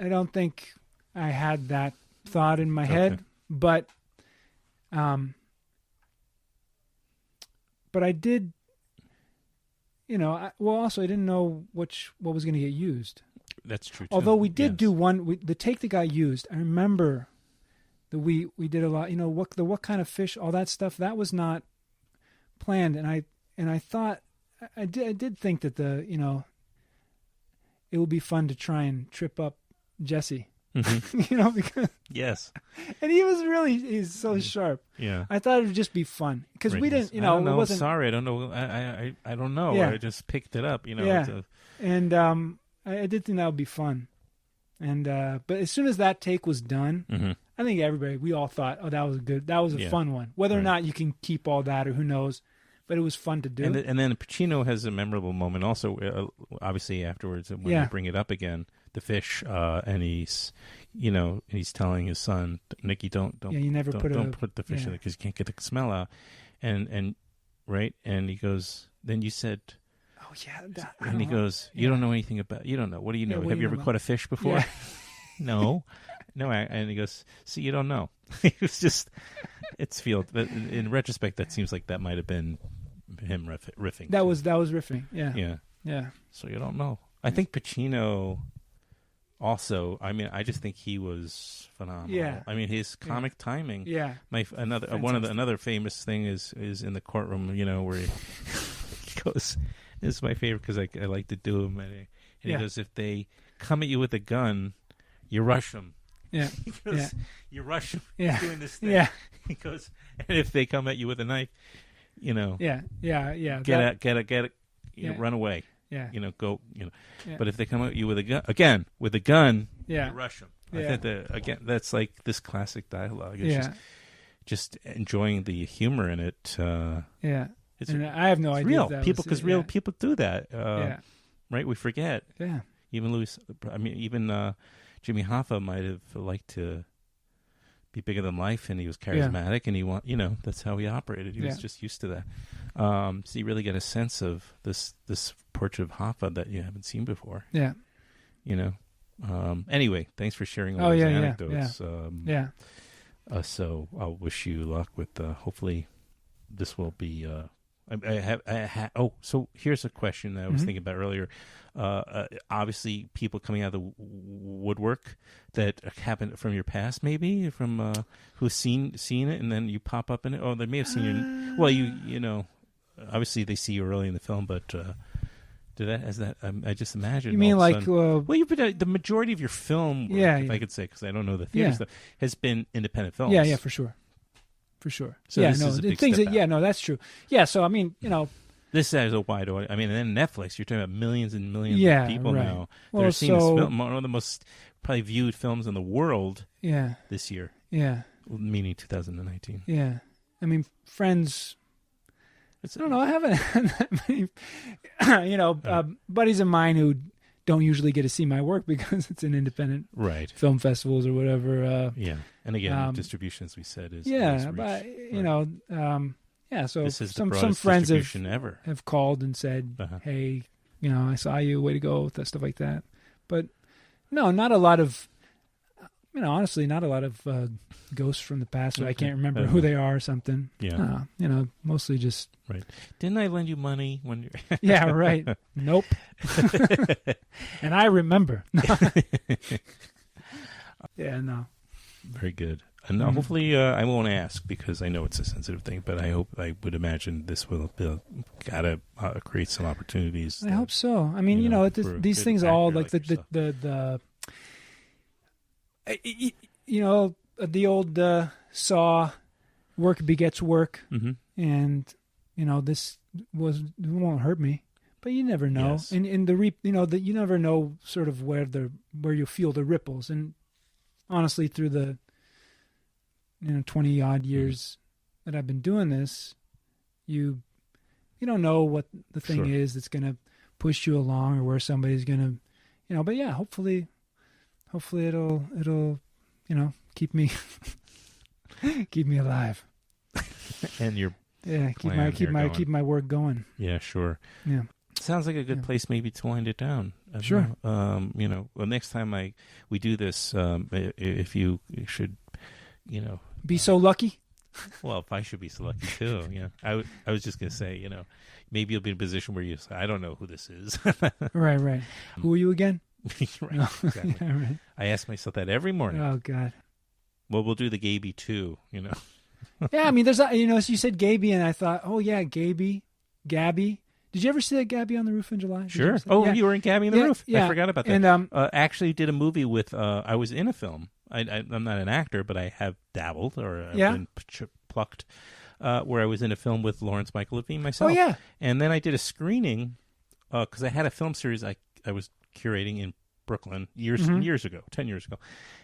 don't think I had that thought in my head, but I did. Also I didn't know what was going to get used. That's true, too. Although we did do one, the take the guy used. I remember that we did a lot. What kind of fish, all that stuff. That was not planned, and I thought I did think that it would be fun to try and trip up Jesse. Mm-hmm. Because yes, and he's so sharp. Yeah, I thought it would just be fun because we didn't. I don't know. It wasn't. Sorry, I don't know. I don't know. Yeah. I just picked it up. Yeah, and I did think that would be fun, and but as soon as that take was done, I think we all thought, oh, that was good. That was a fun one. Whether or not you can keep all that or who knows, but it was fun to do. And then Pacino has a memorable moment also, obviously afterwards when you bring it up again, the fish, and he's telling his son, Nicky, don't put the fish in it because you can't get the smell out, and he goes, then you said, Oh yeah. And he goes, "You don't know anything about. You don't know. What do you know? Have you ever caught a fish before?" Yeah. No. And he goes, "See, you don't know." It was just, it's field. But in retrospect, that seems like that might have been him riffing. That was riffing. Yeah. Yeah. Yeah. So you don't know. I think Pacino also, I mean, I just think he was phenomenal. Yeah. I mean, his comic timing. Yeah. Another famous thing is in the courtroom, where he goes, this is my favorite because I like to do him. And he goes, if they come at you with a gun, you rush them. Yeah. He goes, you rush them. Yeah. Doing this thing. Yeah. He goes, and if they come at you with a knife, Yeah. get it, run away. Yeah. Go. Yeah. But if they come at you with a gun, yeah. you rush them. Yeah. I think that's like this classic dialogue. It's Yeah. just enjoying the humor in it. Yeah. It's And I have no idea. real if that people, was, because real people do that. Yeah. Right? We forget. Yeah. Even Jimmy Hoffa might have liked to be bigger than life, and he was charismatic, and he that's how he operated. He was just used to that. So you really get a sense of this portrait of Hoffa that you haven't seen before. Yeah. Anyway, thanks for sharing all those anecdotes. Yeah. So I'll wish you luck with. Hopefully, this will be. So here's a question that I was thinking about earlier. Obviously, people coming out of the woodwork that happened from your past, maybe from who've seen it, and then you pop up in it. Oh, they may have seen you. Well, you obviously they see you early in the film, but I just imagine. You mean like? You've been the majority of your film work, if I could say, because I don't know the theater stuff, has been independent films. Yeah, for sure. So this is a big things step that, that's true. Yeah, so I mean, this has a wide audience. I mean, and then Netflix, you're talking about millions and millions of people now that are seeing this film. One of the most probably viewed films in the world. Yeah. This year. Yeah. Meaning 2019. Yeah. I mean, Friends. I don't know. I haven't had that many, buddies of mine who don't usually get to see my work because it's in independent film festivals or whatever. And again, distribution, as we said, is but so this is some friends ever have called and said, "Hey, I saw you, way to go," stuff like that. But no, not a lot of. Honestly, not a lot of ghosts from the past. I can't remember who they are or something. Yeah. Mostly just. Right. Didn't I lend you money when you're. Yeah, right. Nope. And I remember. Yeah, no. Very good. And hopefully I won't ask because I know it's a sensitive thing, but I would imagine this will gotta create some opportunities. I hope so. I mean, these things all like the the old Saw, work begets work, and this won't hurt me, but you never know. Yes. And you never know sort of where you feel the ripples. And honestly, through the 20 odd years that I've been doing this, you don't know what the thing is that's going to push you along or where somebody's going to, but yeah, hopefully it'll keep me alive. And your keep my work going. Yeah, sure. Yeah. Sounds like a good place maybe to wind it down. Sure. Well, next time we do this, if you should, be so lucky. Well, if I should be so lucky too, yeah. I was just gonna say, maybe you'll be in a position where you say, I don't know who this is. Right. Who are you again? Right, exactly. Yeah, right. I ask myself that every morning. Oh God. Well, we'll do the Gaby too, Yeah, I mean, there's so you said Gaby, and I thought, oh yeah, Gabby. Did you ever see that Gabby on the Roof in July? Sure. You were in Gabby on the Roof. Yeah. I forgot about that. And actually did a movie with. I was in a film. I'm not an actor, but I have dabbled or been plucked. Where I was in a film with Lawrence Michael Levine myself. Oh yeah. And then I did a screening because I had a film series I was curating in Brooklyn years ago, 10 years ago,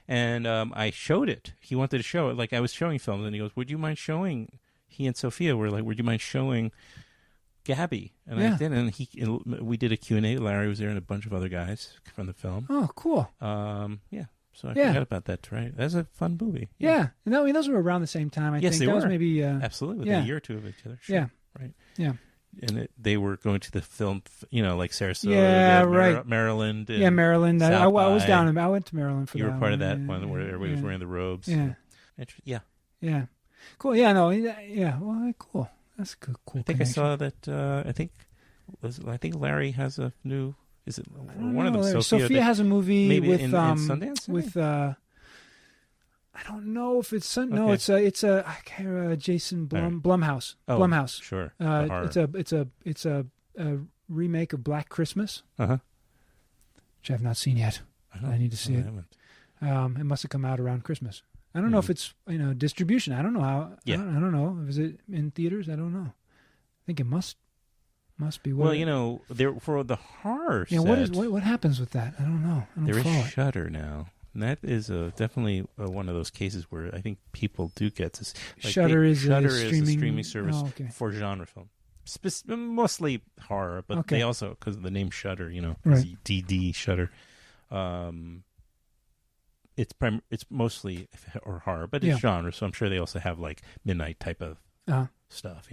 and I showed it. He wanted to show it. Like I was showing films, and he goes, "Would you mind showing?" He and Sophia were like, "Would you mind showing Gabby?" And I did, and we did a Q&A. Larry was there, and a bunch of other guys from the film. Oh, cool. So I forgot about that. Right, that's a fun movie. Yeah. And those were around the same time. I think they that were. was maybe absolutely within a year or two of each other. Sure. Yeah. Right. Yeah. they were going to the film, like Sarasota, right. Maryland. And Maryland. I was down. I went to Maryland for that. You were part of that one where everybody was wearing the robes. Yeah. Cool. Yeah. No. Yeah. Well, cool. That's a cool. I think connection. I saw that. I think Larry has a new. Is it one of them? Sophia has a movie maybe with in Sundance. With I don't know if it's no. It's a Jason Blumhouse. Blumhouse. Sure. It's a remake of Black Christmas. Which I have not seen yet. I need to see it. It must have come out around Christmas. I don't know if it's distribution. I don't know how. Yeah. I don't know. Is it in theaters? I don't know. I think it must be. Well, there for the horror. Yeah. What happens with that? I don't know. There is Shudder now. And that is definitely one of those cases where I think people do get this. Shudder is a streaming service for genre film, mostly horror, but they also, because of the name Shudder, DD Shudder. It's mostly horror, but it's genre, so I'm sure they also have like midnight type of stuff,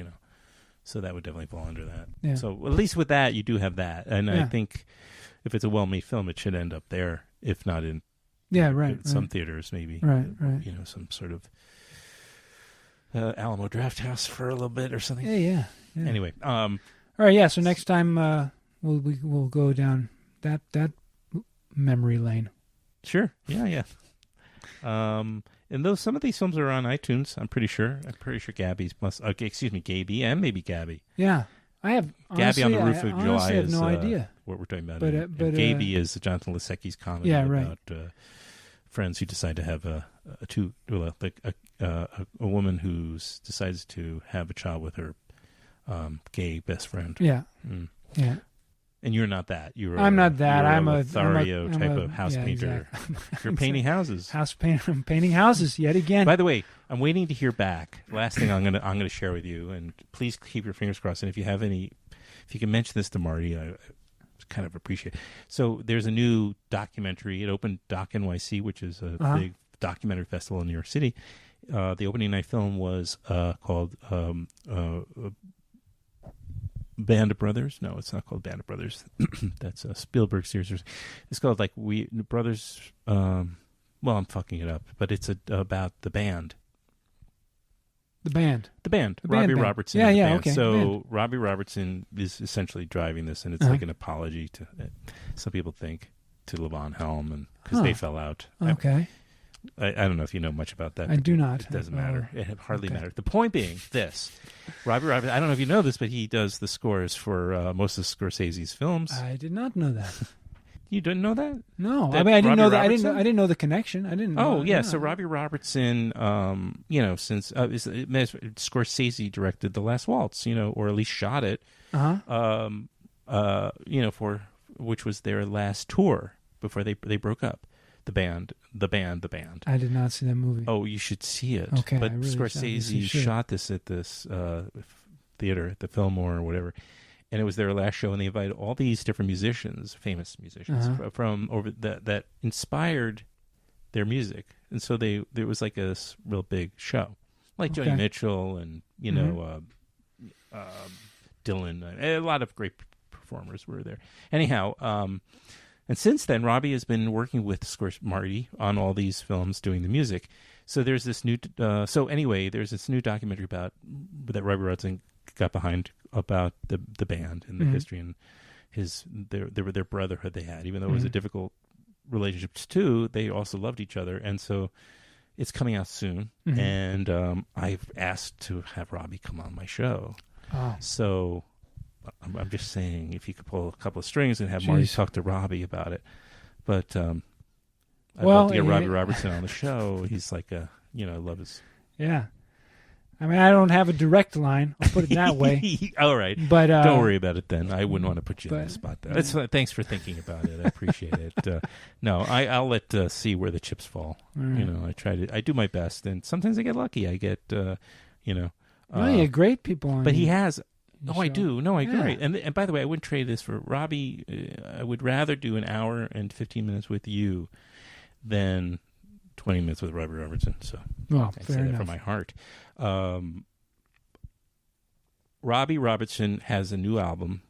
So that would definitely fall under that. Yeah. So at least with that, you do have that, and I think if it's a well-made film, it should end up there, if not in. Some theaters, maybe. Right. Some sort of Alamo Drafthouse for a little bit or something. Yeah. Anyway. All right, yeah. So next time we'll go down that memory lane. Sure. Yeah. And some of these films are on iTunes. I'm pretty sure. Gaby and maybe Gabby. Yeah. I have Gabby on the Roof of July. I have no idea what we're talking about. But Gaby is Jonathan Lisecki's comedy about friends who decide to have a woman who decides to have a child with her gay best friend. Yeah. Yeah. And you're not that. I'm not that. I'm a Lothario type of house painter. Exactly. You're painting houses. I'm painting houses yet again. By the way, I'm waiting to hear back. Last thing I'm gonna share with you, and please keep your fingers crossed. And if you can mention this to Marty, I kind of appreciate it. So there's a new documentary. It opened Doc NYC, which is a big documentary festival in New York City. The opening night film was called Band of Brothers. No, it's not called Band of Brothers. That's a Spielberg series. It's called Brothers. I'm fucking it up, but it's about the band. The band. Robbie Robertson. Yeah, okay. So Robbie Robertson is essentially driving this, and it's like an apology to, some people think, to Levon Helm, and because they fell out. Okay. I don't know if you know much about that. I do not. It doesn't matter. It hardly matters. The point being this. Robbie Robertson, I don't know if you know this, but he does the scores for most of Scorsese's films. I did not know that. You didn't know that? No. I didn't know that. I didn't know the connection. I didn't know. Oh, yeah. So Robbie Robertson, since Scorsese directed The Last Waltz, or at least shot it, for which was their last tour before they broke up. The band. I did not see that movie. Oh, you should see it. Okay, but Scorsese shot this at this theater at the Fillmore or whatever, and it was their last show. And they invited all these different musicians, famous musicians from over that inspired their music. And so there was like a real big show, like Joni Mitchell and Dylan. A lot of great performers were there. Anyhow. And since then, Robbie has been working with Marty on all these films, doing the music. So there's this new. There's this new documentary that Robbie Robertson got behind about the band and the history and their brotherhood they had. Even though it was a difficult relationship too, they also loved each other. And so it's coming out soon. And I've asked to have Robbie come on my show. Oh. So. I'm just saying, if you could pull a couple of strings and have Marty talk to Robbie about it. But I'd love to get Robbie Robertson on the show. He's like I love his... Yeah. I mean, I don't have a direct line. I'll put it that way. All right. But don't worry about it then. I wouldn't want to put you on the spot there. Thanks for thinking about it. I appreciate it. No, I'll let see where the chips fall. Right. I do my best, and sometimes I get lucky. I get, you get great people on. But he has... Oh, I do. No, I agree. Yeah. And by the way, I wouldn't trade this for Robbie. I would rather do an hour and 15 minutes with you than 20 minutes with Robbie Robertson. So I say that from my heart. Robbie Robertson has a new album.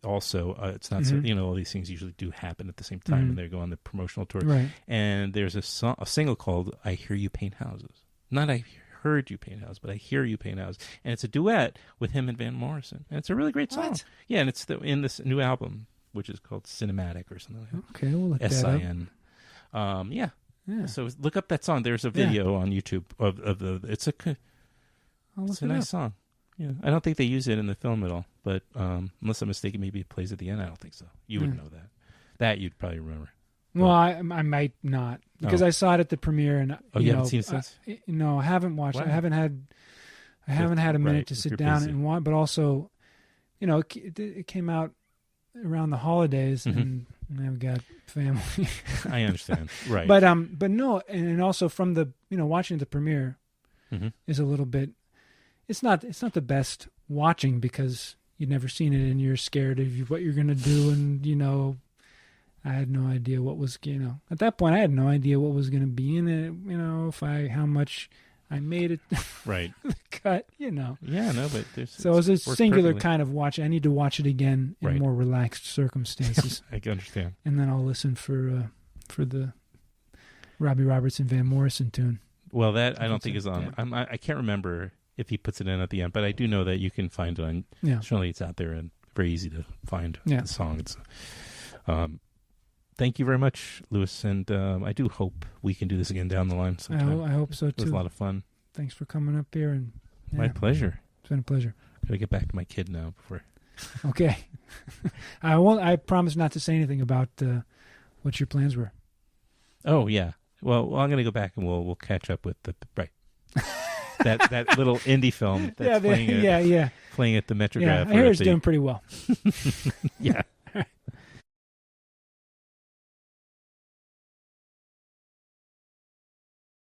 Also, it's not so, all these things usually do happen at the same time when they go on the promotional tour. Right. And there's a single called "I Hear You Paint Houses." Not "I Heard You Paint Houses," but "I Hear You Paint Houses," and it's a duet with him and Van Morrison, and it's a really great song. What? Yeah, and it's in this new album, which is called Cinematic or something like that. Okay, we'll look that up. SIN. Yeah. Yeah. So look up that song. There's a video on YouTube of the. It's a nice song. Yeah, I don't think they use it in the film at all. But unless I'm mistaken, maybe it plays at the end. I don't think so. You would know that. That you'd probably remember. Well, I might not because I saw it at the premiere and you haven't seen it since? No, I haven't watched. Wow. I haven't had a minute to sit down and watch. But also, it came out around the holidays, and I've got family. I understand, right? But no, and also from the watching the premiere is a little bit. It's not the best watching because you've never seen it and you're scared of what you're going to do, and I had no idea what was at that point I had no idea what was going to be in it. How much I made it right the cut. Yeah, no, but so it was a singular kind of watch. I need to watch it again in more relaxed circumstances. I can understand, and then I'll listen for the Robbie Robertson Van Morrison tune. Well, that I don't think is on. I can't remember if he puts it in at the end, but I do know that you can find it on. Yeah. Surely it's out there and very easy to find the song. It's, thank you very much, Louis, and I do hope we can do this again down the line sometime. I hope so too. It was a lot of fun. Thanks for coming up here, and my pleasure. It's been a pleasure. Gotta get back to my kid now before. Okay, I won't. I promise not to say anything about what your plans were. Oh yeah. Well, I'm gonna go back and we'll catch up with the right. that little indie film that's playing at the Metrograph. Yeah, I hear it's doing pretty well. Yeah.